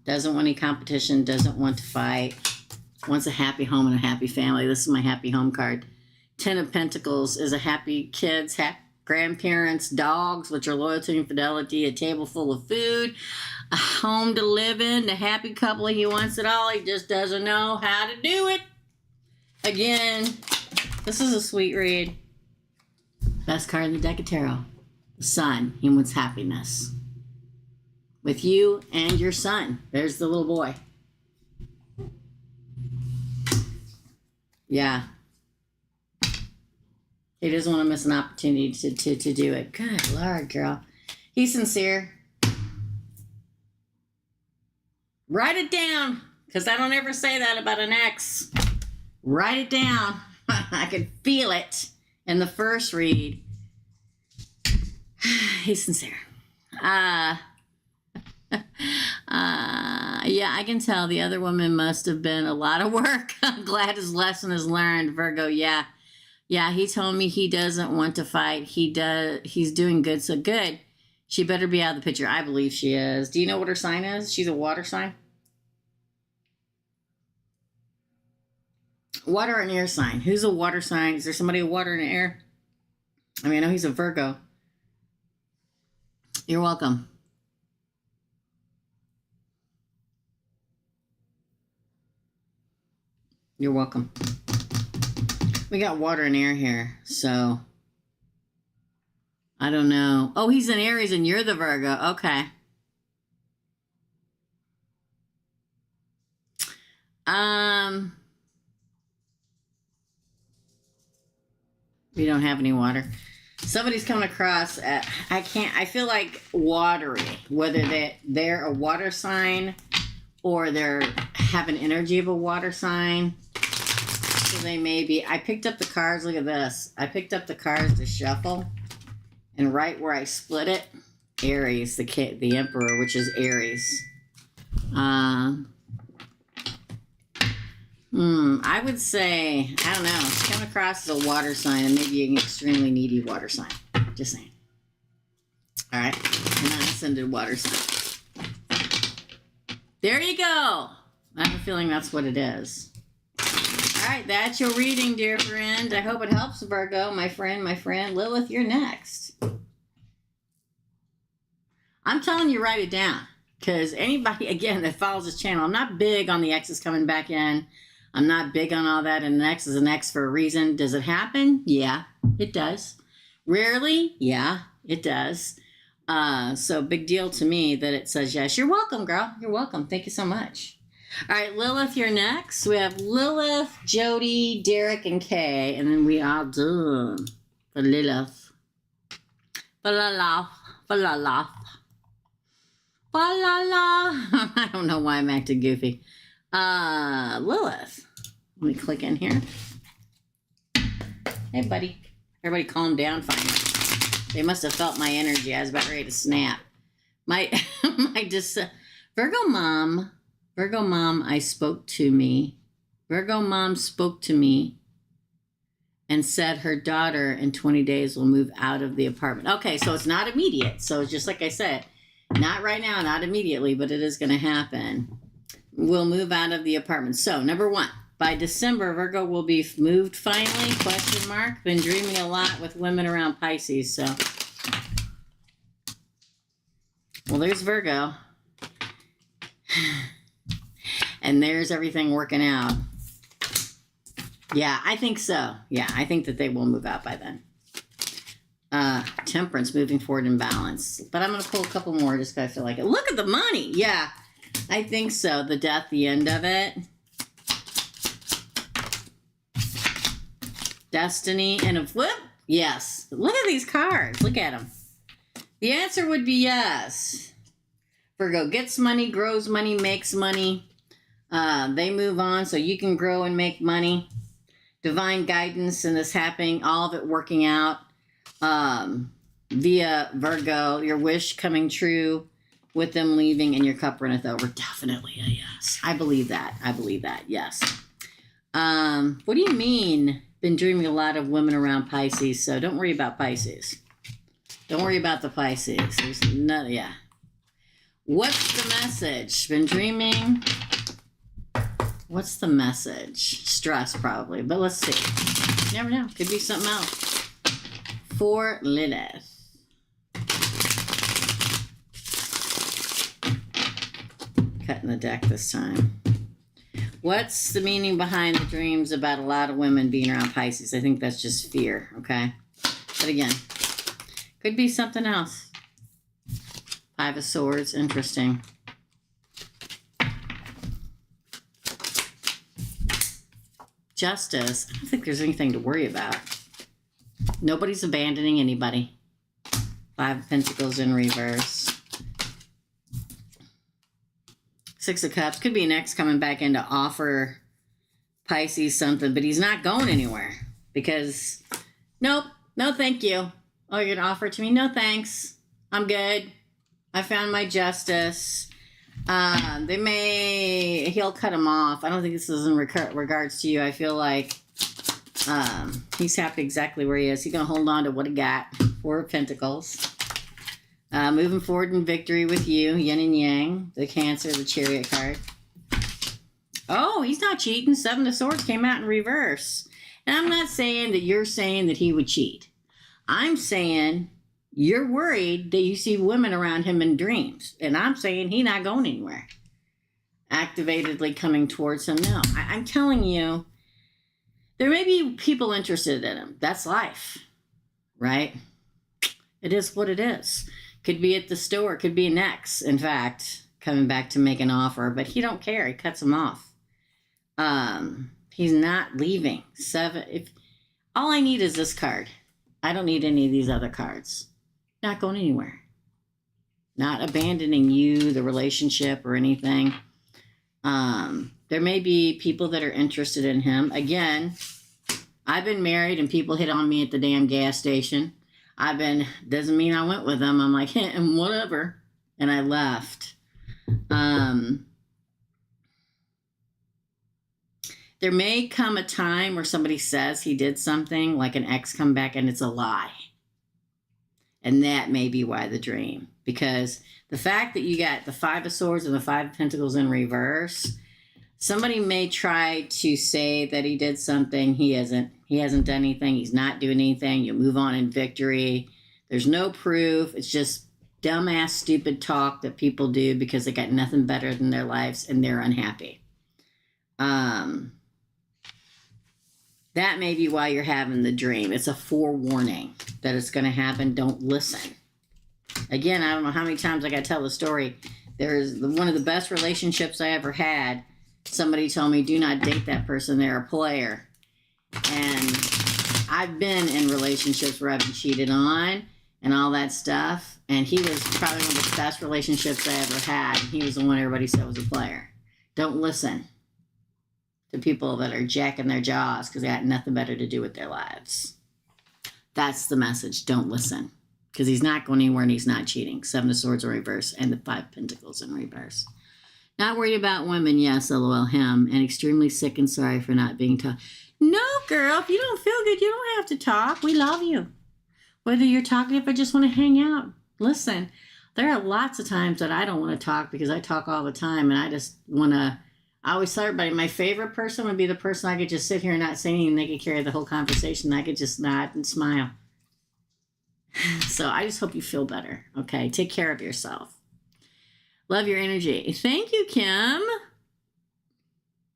Doesn't want any competition. Doesn't want to fight. Wants a happy home and a happy family. This is my happy home card. 10 of Pentacles is a happy kids, happy grandparents, dogs, which are loyalty and fidelity, a table full of food, a home to live in, the happy couple. He wants it all. He just doesn't know how to do it. Again, this is a sweet read. Best card in the deck of tarot. The Sun. He wants happiness. With you and your son. There's the little boy. Yeah. He doesn't want to miss an opportunity to do it. Good Lord, girl. He's sincere. Write it down, because I don't ever say that about an ex. Write it down. I could feel it in the first read. He's sincere. Yeah, I can tell the other woman must have been a lot of work. I'm glad his lesson is learned, Virgo. Yeah. Yeah, he told me he doesn't want to fight. He's doing good, so good. She better be out of the picture. I believe she is. Do you know what her sign is? She's a water sign. Water and air sign. Who's a water sign? Is there somebody a water and air? I mean, I know he's a Virgo. You're welcome. You're welcome. We got water and air here, so I don't know. Oh, he's an Aries and you're the Virgo. Okay. We don't have any water. Somebody's coming across. I feel like watery. Whether they're a water sign or they're have an energy of a water sign. So they may be. I picked up the cards. Look at this. I picked up the cards to shuffle, and right where I split it, Aries, the Emperor, which is Aries. I would say, I don't know. It's come across as a water sign, and maybe an extremely needy water sign. Just saying. All right, non-ascended water sign. There you go. I have a feeling that's what it is. All right, that's your reading, dear friend. I hope it helps, Virgo, my friend. Lilith, you're next. I'm telling you, write it down. Because anybody, again, that follows this channel, I'm not big on the exes coming back in. I'm not big on all that. And an ex is an ex for a reason. Does it happen? Yeah, it does. Rarely? Yeah, it does. So big deal to me that it says yes. You're welcome, girl. You're welcome. Thank you so much. All right, Lilith, you're next. We have Lilith, Jody, Derek, and Kay, and then we all done for Lilith. Fa-la-la, fa-la-la, fa-la-la. I don't know why I'm acting goofy. Lilith. Let me click in here. Hey, buddy. Everybody calm down finally. They must have felt my energy. I was about ready to snap. My Virgo mom, Virgo mom spoke to me and said her daughter in 20 days will move out of the apartment. Okay, so it's not immediate. So it's just like I said, not right now, not immediately, but it is going to happen. We'll move out of the apartment. So number one, by December, Virgo will be moved finally, question mark. Been dreaming a lot with women around Pisces, so. Well, there's Virgo. And there's everything working out. Yeah, I think so. Yeah, I think that they will move out by then. Temperance, moving forward in balance. But I'm going to pull a couple more just because I feel like it. Look at the money. Yeah, I think so. The death, the end of it. Destiny and a flip. Yes. Look at these cards. Look at them. The answer would be yes. Virgo gets money, grows money, makes money. They move on so you can grow and make money. Divine guidance and this happening, all of it working out via Virgo. Your wish coming true with them leaving and your cup runneth over. Definitely a yes. I believe that. I believe that. Yes. What do you mean? Been dreaming a lot of women around Pisces, so don't worry about Pisces. Don't worry about the Pisces. There's no, yeah. What's the message? Been dreaming. What's the message? Stress, probably, but let's see. You never know. Could be something else. For Lilith. Cutting the deck this time. What's the meaning behind the dreams about a lot of women being around Pisces? I think that's just fear, okay? But again, could be something else. Five of Swords, interesting. Justice, I don't think there's anything to worry about. Nobody's abandoning anybody. Five of Pentacles in reverse. Six of Cups. Could be an ex coming back in to offer Pisces something, but he's not going anywhere. Because, nope, no thank you. Oh, you're going to offer it to me? No thanks. I'm good. I found my justice. He'll cut him off. I don't think this is in regards to you. I feel like he's happy exactly where he is. He's going to hold on to what he got. Four of Pentacles. Moving forward in victory with you. Yin and Yang. The Cancer, the Chariot card. Oh, he's not cheating. Seven of Swords came out in reverse. And I'm not saying that you're saying that he would cheat. I'm saying you're worried that you see women around him in dreams. And I'm saying he's not going anywhere. Activatedly coming towards him. No, I'm telling you, there may be people interested in him. That's life, right? It is what it is. Could be at the store. Could be an ex, in fact, coming back to make an offer. But he don't care. He cuts him off. He's not leaving. All I need is this card. I don't need any of these other cards. Not going anywhere. Not abandoning you, the relationship, or anything. There may be people that are interested in him. Again, I've been married and people hit on me at the damn gas station. Doesn't mean I went with them. I'm like, whatever. And I left. There may come a time where somebody says he did something, like an ex come back, and it's a lie. And that may be why the dream. Because the fact that you got the Five of Swords and the Five of Pentacles in reverse, somebody may try to say that he did something. He hasn't done anything. He's not doing anything. You move on in victory. There's no proof. It's just dumbass, stupid talk that people do because they got nothing better than their lives and they're unhappy. That may be why you're having the dream. It's a forewarning that it's going to happen. Don't listen. Again, I don't know how many times I got to tell the story. There's one of the best relationships I ever had. Somebody told me, do not date that person. They're a player. And I've been in relationships where I've been cheated on and all that stuff. And he was probably one of the best relationships I ever had. He was the one everybody said was a player. Don't listen to people that are jacking their jaws because they got nothing better to do with their lives. That's the message. Don't listen. Because he's not going anywhere and he's not cheating. 7 of Swords in reverse and the 5 of Pentacles in reverse. Not worried about women. Yes, LOL, him. And extremely sick and sorry for not being taught. No, girl. If you don't feel good, you don't have to talk. We love you. Whether you're talkative or just want to hang out. Listen, there are lots of times that I don't want to talk because I talk all the time. And I just want to... I always tell everybody my favorite person would be the person I could just sit here and not say anything and they could carry the whole conversation. I could just nod and smile. So I just hope you feel better. Okay. Take care of yourself. Love your energy. Thank you, Kim.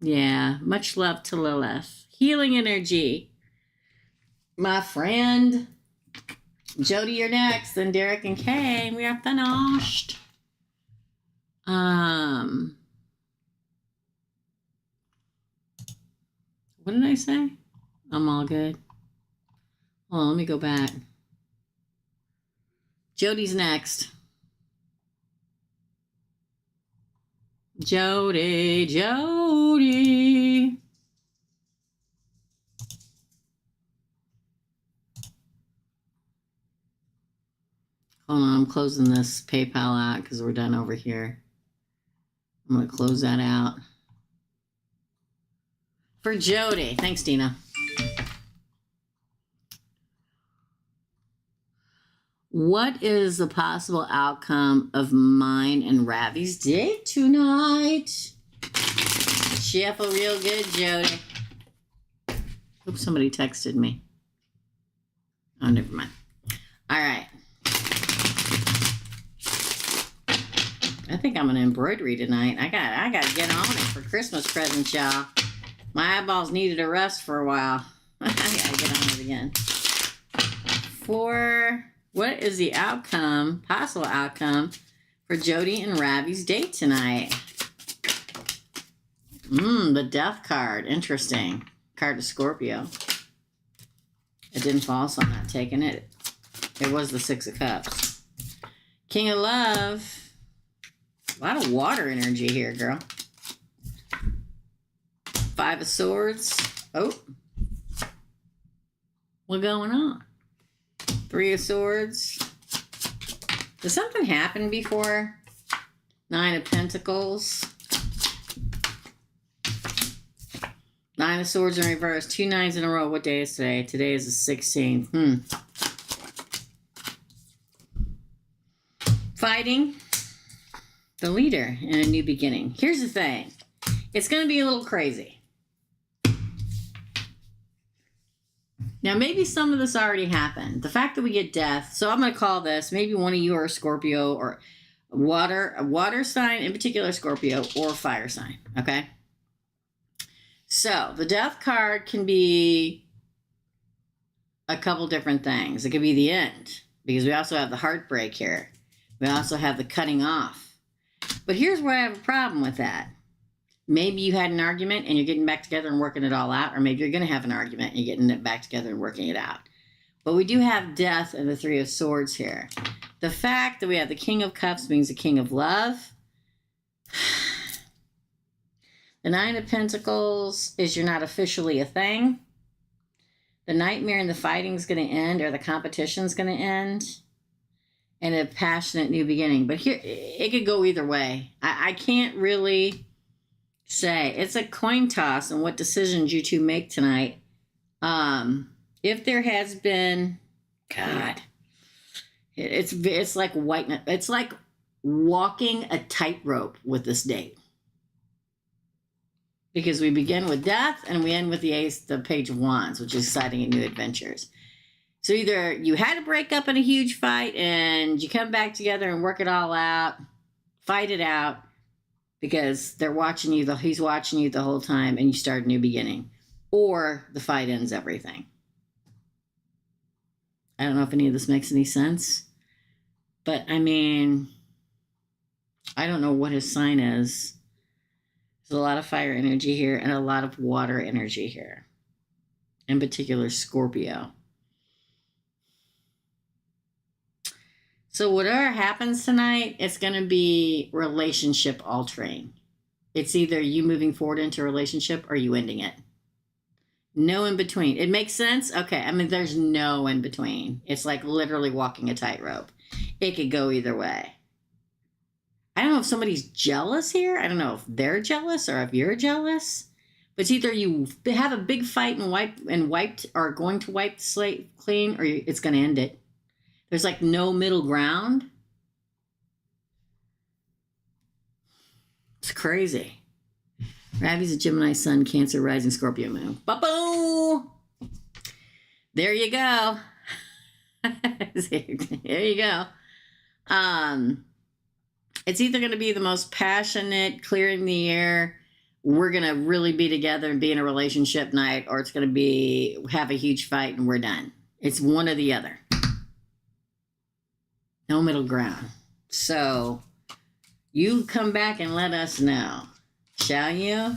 Yeah. Much love to Lilith. Healing energy. My friend. Jody, you're next. Then Derek and Kay. We are finished. What did I say? I'm all good. Hold on, let me go back. Jody's next. Jody. Hold on, I'm closing this PayPal out because we're done over here. I'm going to close that out. For Jody. Thanks, Dina. What is the possible outcome of mine and Ravi's date tonight? Shuffle real good, Jody. Oops, somebody texted me. Oh, never mind. All right. I think I'm going to embroidery tonight. I got to get on it for Christmas presents, y'all. My eyeballs needed a rest for a while. I got to get on it again. What is the outcome, possible outcome, for Jody and Ravi's date tonight? The Death card. Interesting. Card of Scorpio. It didn't fall, so I'm not taking it. It was the 6 of Cups. King of Love. A lot of water energy here, girl. 5 of Swords. Oh. What's going on? 3 of Swords. Did something happen before? 9 of Pentacles. 9 of Swords in reverse. 2 9s in a row. What day is today? Today is the 16th. Fighting the leader in a new beginning. Here's the thing. It's going to be a little crazy. Now, maybe some of this already happened. The fact that we get death. So I'm going to call this, maybe one of you are a Scorpio or a water sign, in particular Scorpio, or fire sign. Okay? So the death card can be a couple different things. It could be the end, because we also have the heartbreak here. We also have the cutting off. But here's where I have a problem with that. Maybe you had an argument and you're getting back together and working it all out, or maybe you're going to have an argument and you're getting it back together and working it out. But we do have death and the 3 of Swords here. The fact that we have the King of Cups means the King of Love. The 9 of Pentacles is you're not officially a thing. The nightmare and the fighting is going to end, or the competition is going to end. And a passionate new beginning. But here, it could go either way. I can't really say. It's a coin toss on what decisions you two make tonight. If there has been, God, it's like it's like walking a tightrope with this date, because we begin with death and we end with the Page of Wands, which is exciting and new adventures. So either you had to break up in a huge fight and you come back together and work it all out, fight it out, because they're watching you, he's watching you the whole time, and you start a new beginning. Or the fight ends everything. I don't know if any of this makes any sense. But I mean, I don't know what his sign is. There's a lot of fire energy here and a lot of water energy here. In particular, Scorpio. So whatever happens tonight, it's going to be relationship altering. It's either you moving forward into a relationship or you ending it. No in between. It makes sense? Okay. I mean, there's no in between. It's like literally walking a tightrope. It could go either way. I don't know if somebody's jealous here. I don't know if they're jealous or if you're jealous. But it's either you have a big fight and wiped or going to wipe the slate clean, or it's going to end it. There's like no middle ground. It's crazy. Ravi's a Gemini sun, Cancer rising, Scorpio moon. Ba-boom! There you go. There you go. It's either going to be the most passionate, clearing the air, we're going to really be together and be in a relationship night, or it's going to be have a huge fight and we're done. It's one or the other. No middle ground. So you come back and let us know, shall you?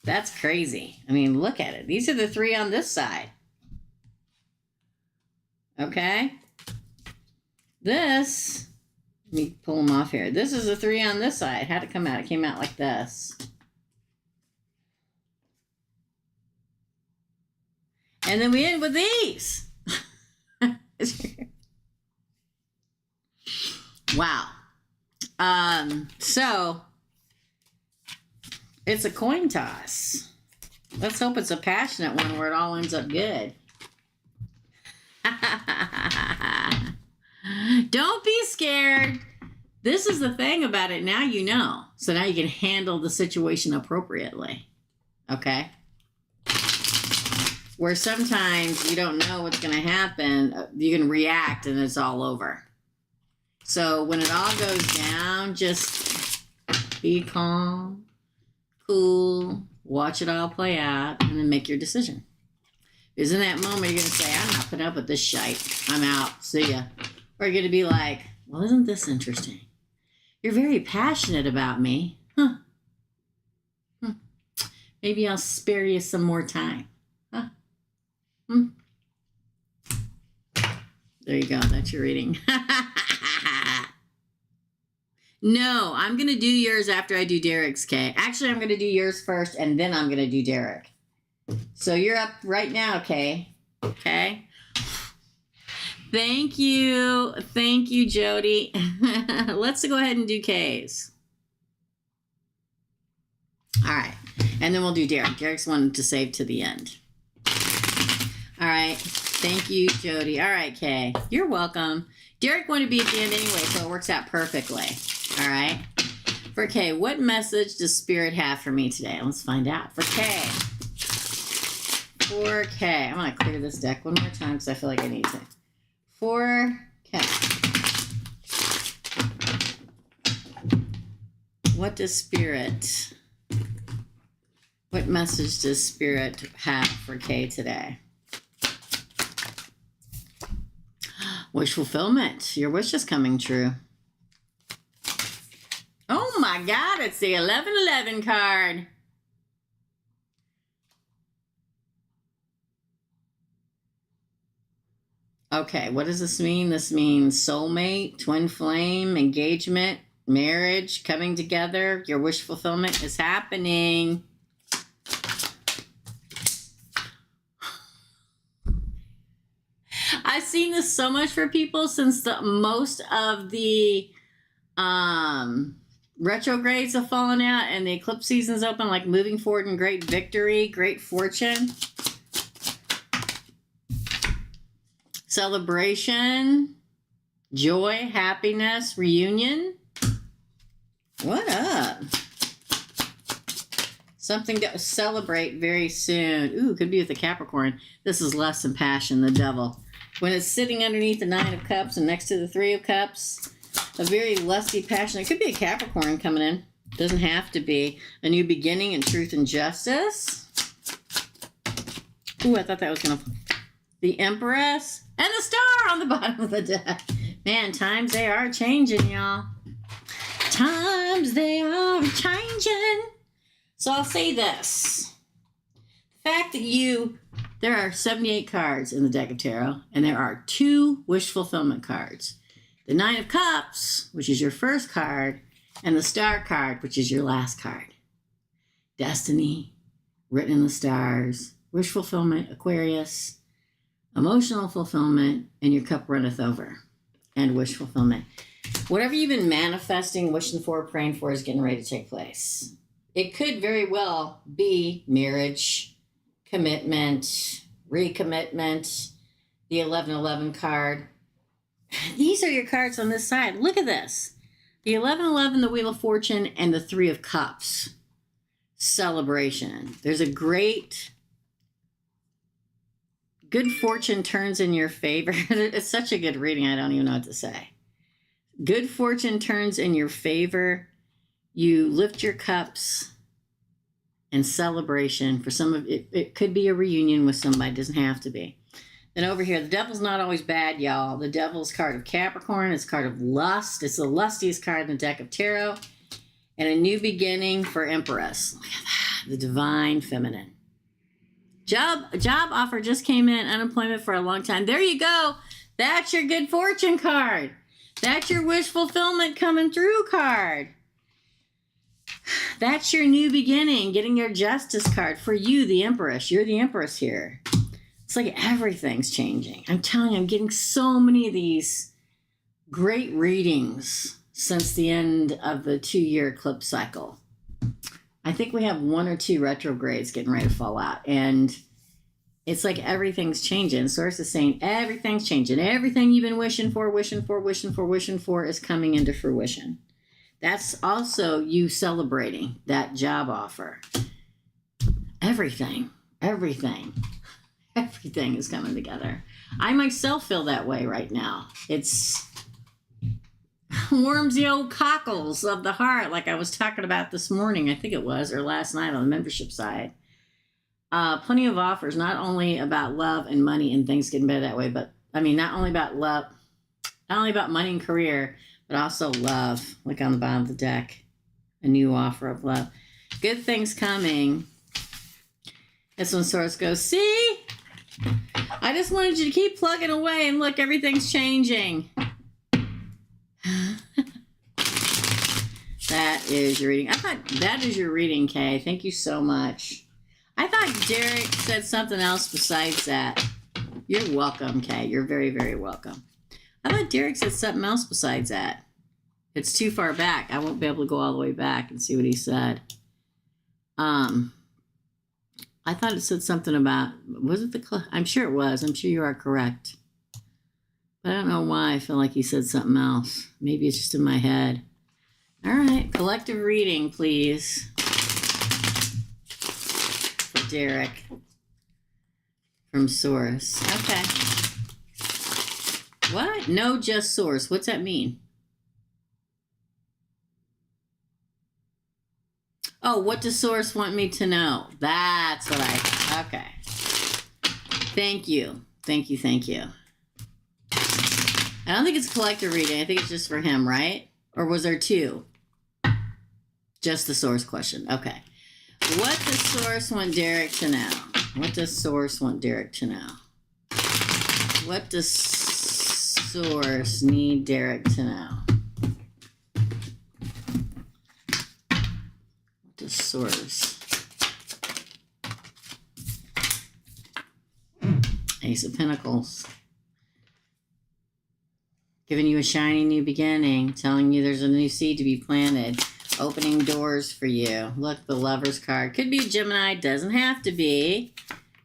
That's crazy. I mean, look at it. These are the three on this side. Okay? This, let me pull them off here. This is the three on this side. How'd it come out? It came out like this. And then we end with these. Wow. So it's a coin toss. Let's hope it's a passionate one where it all ends up good. Don't be scared. This is the thing about it. Now you know. So now you can handle the situation appropriately. Okay? Where sometimes you don't know what's going to happen. You can react and it's all over. So when it all goes down, just be calm, cool, watch it all play out, and then make your decision. Because in that moment, you're going to say, I'm not putting up with this shite. I'm out. See ya. Or you're going to be like, well, isn't this interesting? You're very passionate about me. Huh. Maybe I'll spare you some more time. Huh. There you go. That's your reading. No, I'm going to do yours after I do Derek's, Kay. Actually, I'm going to do yours first, and then I'm going to do Derek. So you're up right now, Kay. Okay? Thank you. Thank you, Jody. Let's go ahead and do Kay's. All right. And then we'll do Derek. Derek's wanted to save to the end. All right. Thank you, Jody. All right, Kay. You're welcome. Derek wanted to be at the end anyway, so it works out perfectly. All right. For Kay, what message does Spirit have for me today? Let's find out. For Kay. For Kay. I'm going to clear this deck one more time because I feel like I need to. For Kay. What does Spirit... What message does Spirit have for Kay today? Wish fulfillment. Your wish is coming true. Oh my God, it's the 1111 card. Okay, what does this mean? This means soulmate, twin flame, engagement, marriage, coming together. Your wish fulfillment is happening. I've seen this so much for people since most of the retrogrades have fallen out and the eclipse season's open, like moving forward in great victory, great fortune, celebration, joy, happiness, reunion. What up? Something to celebrate very soon. Ooh, could be with the Capricorn. This is lust and passion, the devil. When it's sitting underneath the 9 of Cups and next to the 3 of Cups, a very lusty passion. It could be a Capricorn coming in. Doesn't have to be. A new beginning in truth and justice. Ooh, I thought that was going to... The Empress and the star on the bottom of the deck. Man, times they are changing, y'all. Times they are changing. So I'll say this. The fact that there are 78 cards in the deck of tarot, and there are 2 wish fulfillment cards. The 9 of Cups, which is your first card, and the Star card, which is your last card. Destiny, written in the stars, wish fulfillment, Aquarius, emotional fulfillment, and your cup runneth over. And wish fulfillment. Whatever you've been manifesting, wishing for, praying for is getting ready to take place. It could very well be marriage, commitment, recommitment, the 1111 card. These are your cards on this side. Look at this. The 1111, the Wheel of Fortune, and the 3 of Cups. Celebration. There's a great good fortune turns in your favor. It's such a good reading, I don't even know what to say. Good fortune turns in your favor. You lift your cups and celebration. For some of it, it could be a reunion with somebody. It doesn't have to be. Then over here, the devil's not always bad, y'all. The devil's card of Capricorn. It's card of lust. It's the lustiest card in the deck of tarot. And a new beginning for Empress. Look at that. The divine feminine. Job offer just came in. Unemployment for a long time. There you go. That's your good fortune card. That's your wish fulfillment coming through card. That's your new beginning. Getting your justice card for you, the Empress. You're the Empress here. It's like everything's changing. I'm telling you, I'm getting so many of these great readings since the end of the 2-year eclipse cycle. I think we have 1 or 2 retrogrades getting ready to fall out. And it's like everything's changing. Source is saying everything's changing. Everything you've been wishing for is coming into fruition. That's also you celebrating that job offer. Everything is coming together. I myself feel that way right now. It's warms the old cockles of the heart, like I was talking about this morning, I think it was, or last night on the membership side. Plenty of offers, not only about love and money and things getting better that way, but I mean, not only about love, not only about money and career, but also love. Look on the bottom of the deck, a new offer of love. Good things coming. This one Source goes, see? I just wanted you to keep plugging away and look, everything's changing. That is your reading. I thought that is your reading, Kay. Thank you so much. I thought Derek said something else besides that. You're welcome, Kay. You're very, very welcome. I thought Derek said something else besides that. It's too far back. I won't be able to go all the way back and see what he said. I thought it said something about, was it the, I'm sure it was. I'm sure you are correct. But I don't know why I feel like he said something else. Maybe it's just in my head. All right, collective reading, please. For Derek from Source. Okay. What? No, just Source. What's that mean? Oh, what does Source want me to know? That's what okay. Thank you. Thank you. I don't think it's a collective reading. I think it's just for him, right? Or was there 2? Just the Source question. Okay. What does Source want Derek to know? What does Source want Derek to know? What does Source need Derek to know? What does Source? Ace of Pentacles. Giving you a shiny new beginning, telling you there's a new seed to be planted, opening doors for you. Look, the Lover's card. Could be a Gemini, doesn't have to be.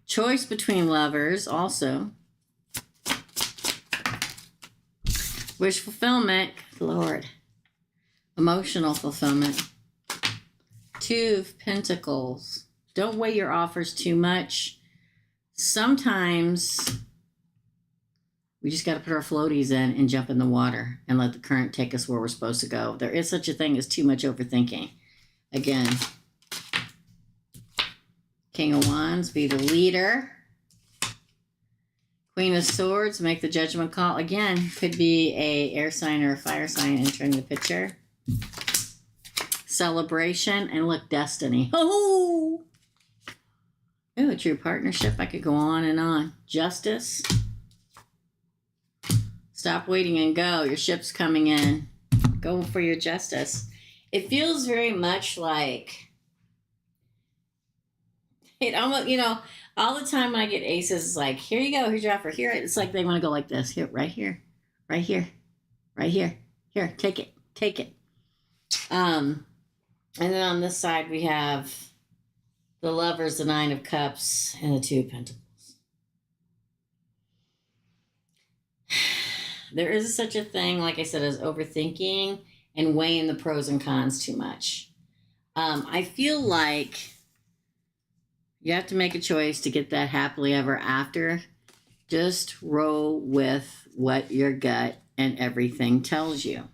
Choice between lovers also. Wish fulfillment, Lord. Emotional fulfillment. 2 of Pentacles. Don't weigh your offers too much. Sometimes we just got to put our floaties in and jump in the water and let the current take us where we're supposed to go. There is such a thing as too much overthinking. Again, King of Wands, be the leader. Queen of Swords, make the judgment call. Again, could be a air sign or a fire sign entering the picture. Celebration, and look, destiny. Oh! Ooh, a true partnership. I could go on and on. Justice. Stop waiting and go. Your ship's coming in. Go for your justice. It feels very much like it almost, you know, all the time when I get aces, it's like, here you go, here's your offer. Here, it's like they want to go like this. Here, right here, right here, right here. Here, take it, take it. And then on this side, we have the Lovers, the Nine of Cups, and the Two of Pentacles. There is such a thing, like I said, as overthinking and weighing the pros and cons too much. I feel like you have to make a choice to get that happily ever after. Just roll with what your gut and everything tells you.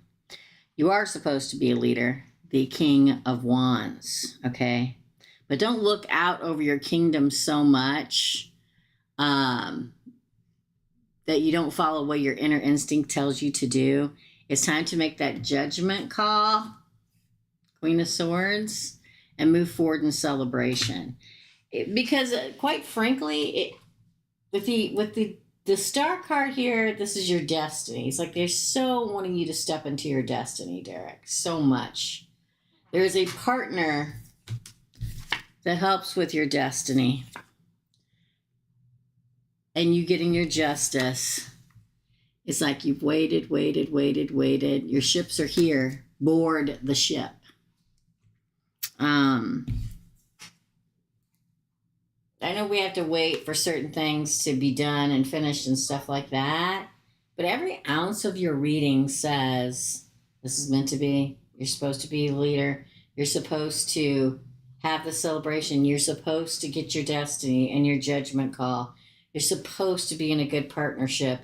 You are supposed to be a leader, the King of Wands, okay? But don't look out over your kingdom so much that you don't follow what your inner instinct tells you to do. It's time to make that judgment call, Queen of Swords, and move forward in celebration. Because quite frankly, with the star card here, this is your destiny. It's like they're so wanting you to step into your destiny, Derek, so much. There's a partner that helps with your destiny. And you getting your justice. It's like you've waited. Your ships are here. Board the ship. I know we have to wait for certain things to be done and finished and stuff like that. But every ounce of your reading says, this is meant to be. You're supposed to be a leader. You're supposed to have the celebration. You're supposed to get your destiny and your judgment call. You're supposed to be in a good partnership.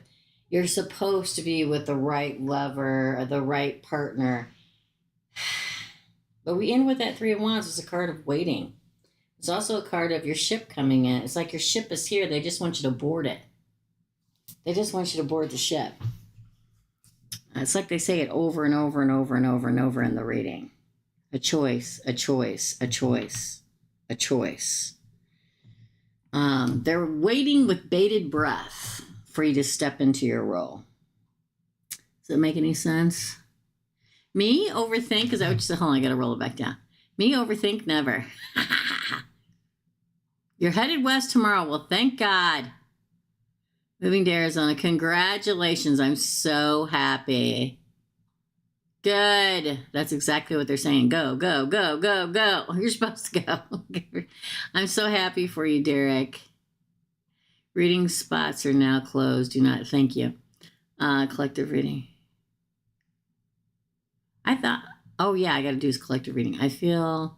You're supposed to be with the right lover or the right partner. But we end with that Three of Wands. It's a card of waiting. It's also a card of your ship coming in. It's like your ship is here. They just want you to board it. They just want you to board the ship. It's like they say it over and over and over and over and over in the reading. A choice, a choice, a choice, a choice. They're waiting with bated breath for you to step into your role. Does that make any sense? Me overthink, is that what you said? Hold on, I gotta roll it back down. Me overthink never. You're headed west tomorrow. Well, thank God. Moving to Arizona. Congratulations. I'm so happy. Good. That's exactly what they're saying. Go, go, go, go, go. You're supposed to go. I'm so happy for you, Derek. Reading spots are now closed. Do not. Thank you. Collective reading. I thought, oh yeah, I got to do this collective reading. I feel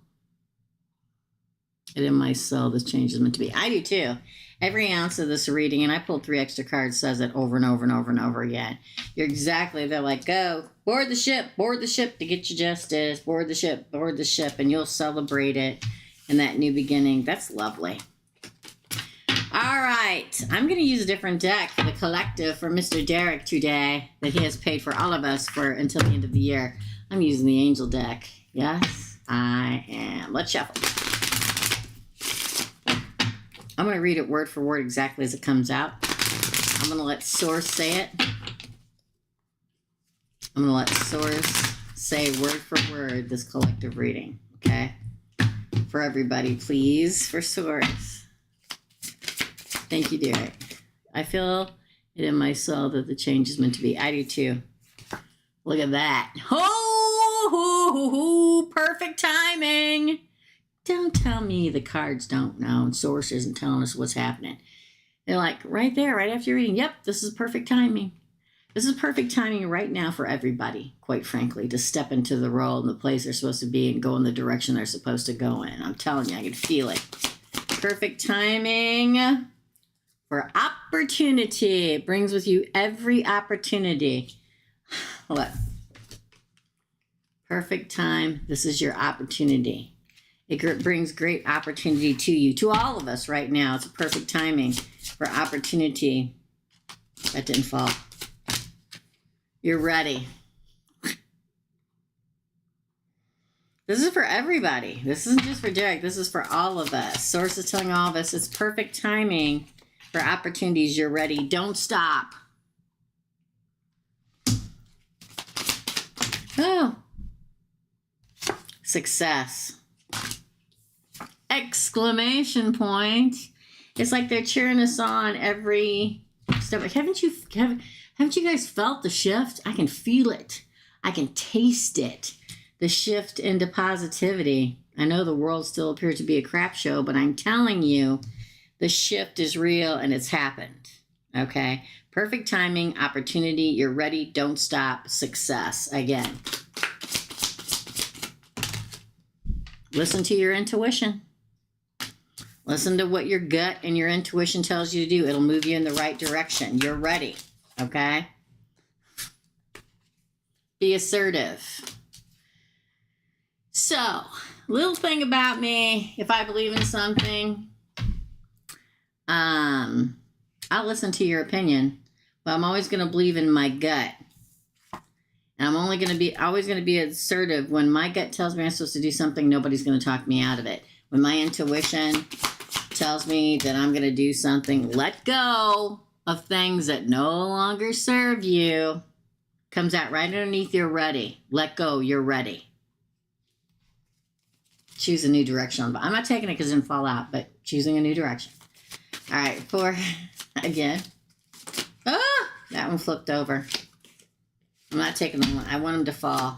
it in my soul. This change is meant to be. I do too. Every ounce of this reading, and I pulled 3 extra cards, says it over and over and over and over again. You're exactly, they're like, go, board the ship to get your justice, board the ship, and you'll celebrate it in that new beginning. That's lovely. All right, I'm going to use a different deck for the collective for Mr. Derek today that he has paid for all of us for until the end of the year. I'm using the angel deck. Yes, I am. Let's shuffle. I'm going to read it word for word exactly as it comes out. I'm going to let Source say it. I'm going to let Source say word for word this collective reading, okay? For everybody, please, for Source. Thank you, Derek. I feel it in my soul that the change is meant to be. I do too. Look at that. Oh, perfect timing. Don't tell me the cards don't know and Source isn't telling us what's happening. They're like, right there, right after you're reading, yep, this is perfect timing. This is perfect timing right now for everybody, quite frankly, to step into the role and the place they're supposed to be and go in the direction they're supposed to go in. I'm telling you, I can feel it. Perfect timing for opportunity. It brings with you every opportunity. Look. Perfect time. This is your opportunity. It brings great opportunity to you, to all of us right now. It's a perfect timing for opportunity. That didn't fall. You're ready. This is for everybody. This isn't just for Derek. This is for all of us. Source is telling all of us it's perfect timing for opportunities. You're ready. Don't stop. Oh. Success. Exclamation point. It's like they're cheering us on every step. Haven't you guys felt the shift? I can feel it. I can taste it. The shift into positivity. I know the world still appears to be a crap show, but I'm telling you, the shift is real and it's happened. Okay? Perfect timing, opportunity, you're ready, don't stop, success. Again. Listen to your intuition. Listen to what your gut and your intuition tells you to do. It'll move you in the right direction. You're ready. Okay? Be assertive. So, little thing about me, if I believe in something, I'll listen to your opinion, but I'm always going to believe in my gut. And I'm always going to be assertive. When my gut tells me I'm supposed to do something, nobody's going to talk me out of it. When my intuition tells me that I'm going to do something, let go of things that no longer serve you. Comes out right underneath you're ready. Let go, you're ready. Choose a new direction. I'm not taking it because it didn't fall out, but choosing a new direction. All right, 4 again. Oh, that one flipped over. I'm not taking them. I want them to fall.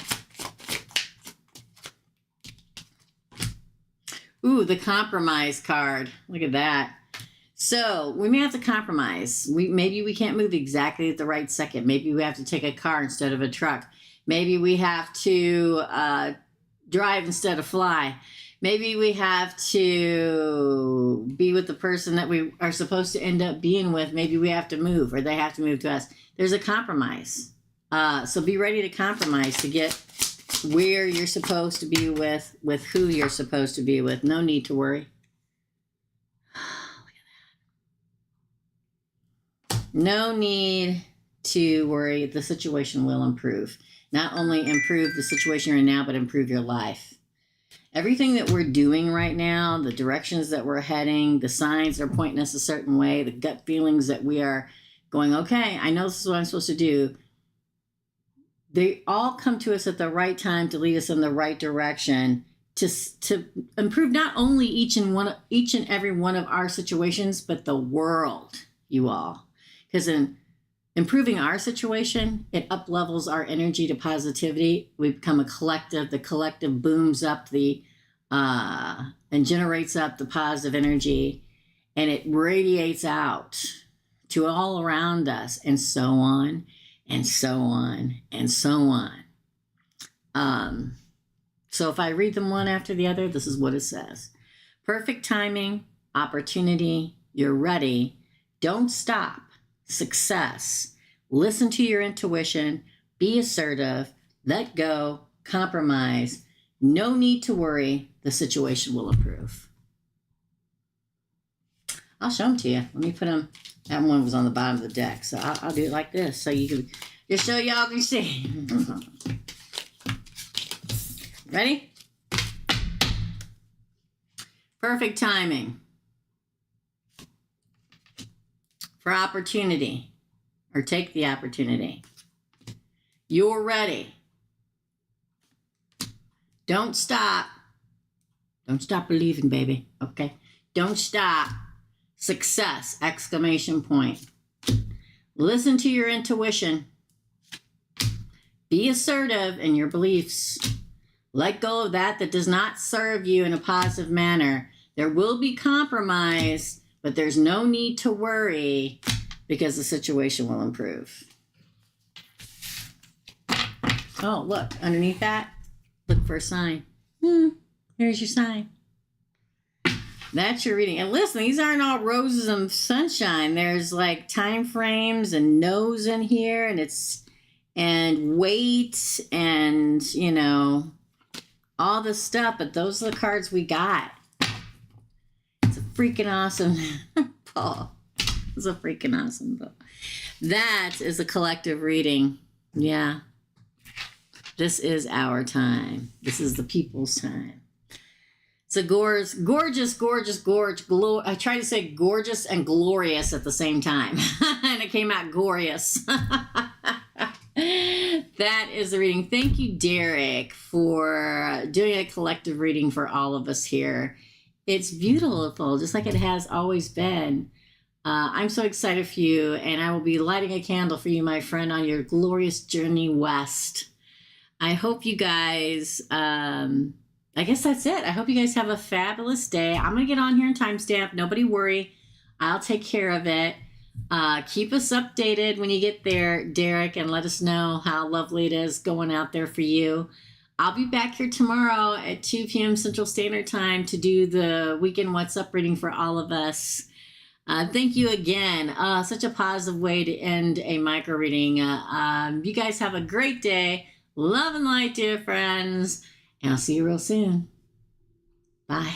Ooh, the compromise card. Look at that. So we may have to compromise. Maybe we can't move exactly at the right second. Maybe we have to take a car instead of a truck. Maybe we have to drive instead of fly. Maybe we have to be with the person that we are supposed to end up being with. Maybe we have to move, or they have to move to us. There's a compromise. So be ready to compromise to get where you're supposed to be with who you're supposed to be with. No need to worry. Look at that. No need to worry. The situation will improve. Not only improve the situation you're in now, but improve your life. Everything that we're doing right now, the directions that we're heading, the signs that are pointing us a certain way, the gut feelings that we are going, okay, I know this is what I'm supposed to do. They all come to us at the right time to lead us in the right direction to improve not only each and every one of our situations, but the world, you all. Because in improving our situation, it up-levels our energy to positivity. We become a collective. The collective booms up and generates up the positive energy, and it radiates out to all around us, and so on, and so on, and so on. So if I read them one after the other, this is what it says. Perfect timing, opportunity, you're ready, don't stop, success, listen to your intuition, be assertive, let go, compromise, no need to worry, the situation will improve. I'll show them to you. Let me put them. That one was on the bottom of the deck, so I'll do it like this so you can, just so y'all can see. Ready? Perfect timing for opportunity, or take the opportunity. You're ready. Don't stop. Don't stop believing, baby. Okay? Don't stop. Success! Exclamation point. Listen to your intuition. Be assertive in your beliefs. Let go of that does not serve you in a positive manner. There will be compromise, but there's no need to worry because the situation will improve. Oh, look, underneath that, look for a sign. Here's your sign. That's your reading. And listen, these aren't all roses and sunshine. There's like time frames and no's in here, and weight and, all this stuff. But those are the cards we got. It's a freaking awesome pull. It's a freaking awesome book. That is a collective reading. Yeah. This is our time. This is the people's time. It's a gorgeous, I tried to say gorgeous and glorious at the same time. And it came out glorious. That is the reading. Thank you, Derek, for doing a collective reading for all of us here. It's beautiful, just like it has always been. I'm so excited for you, and I will be lighting a candle for you, my friend, on your glorious journey west. I hope you guys... I guess that's it. I hope you guys have a fabulous day. I'm going to get on here and timestamp. Nobody worry. I'll take care of it. Keep us updated when you get there, Derek, and let us know how lovely it is going out there for you. I'll be back here tomorrow at 2 p.m. Central Standard Time to do the weekend What's Up reading for all of us. Thank you again. Such a positive way to end a micro reading. You guys have a great day. Love and light, dear friends. And I'll see you real soon. Bye.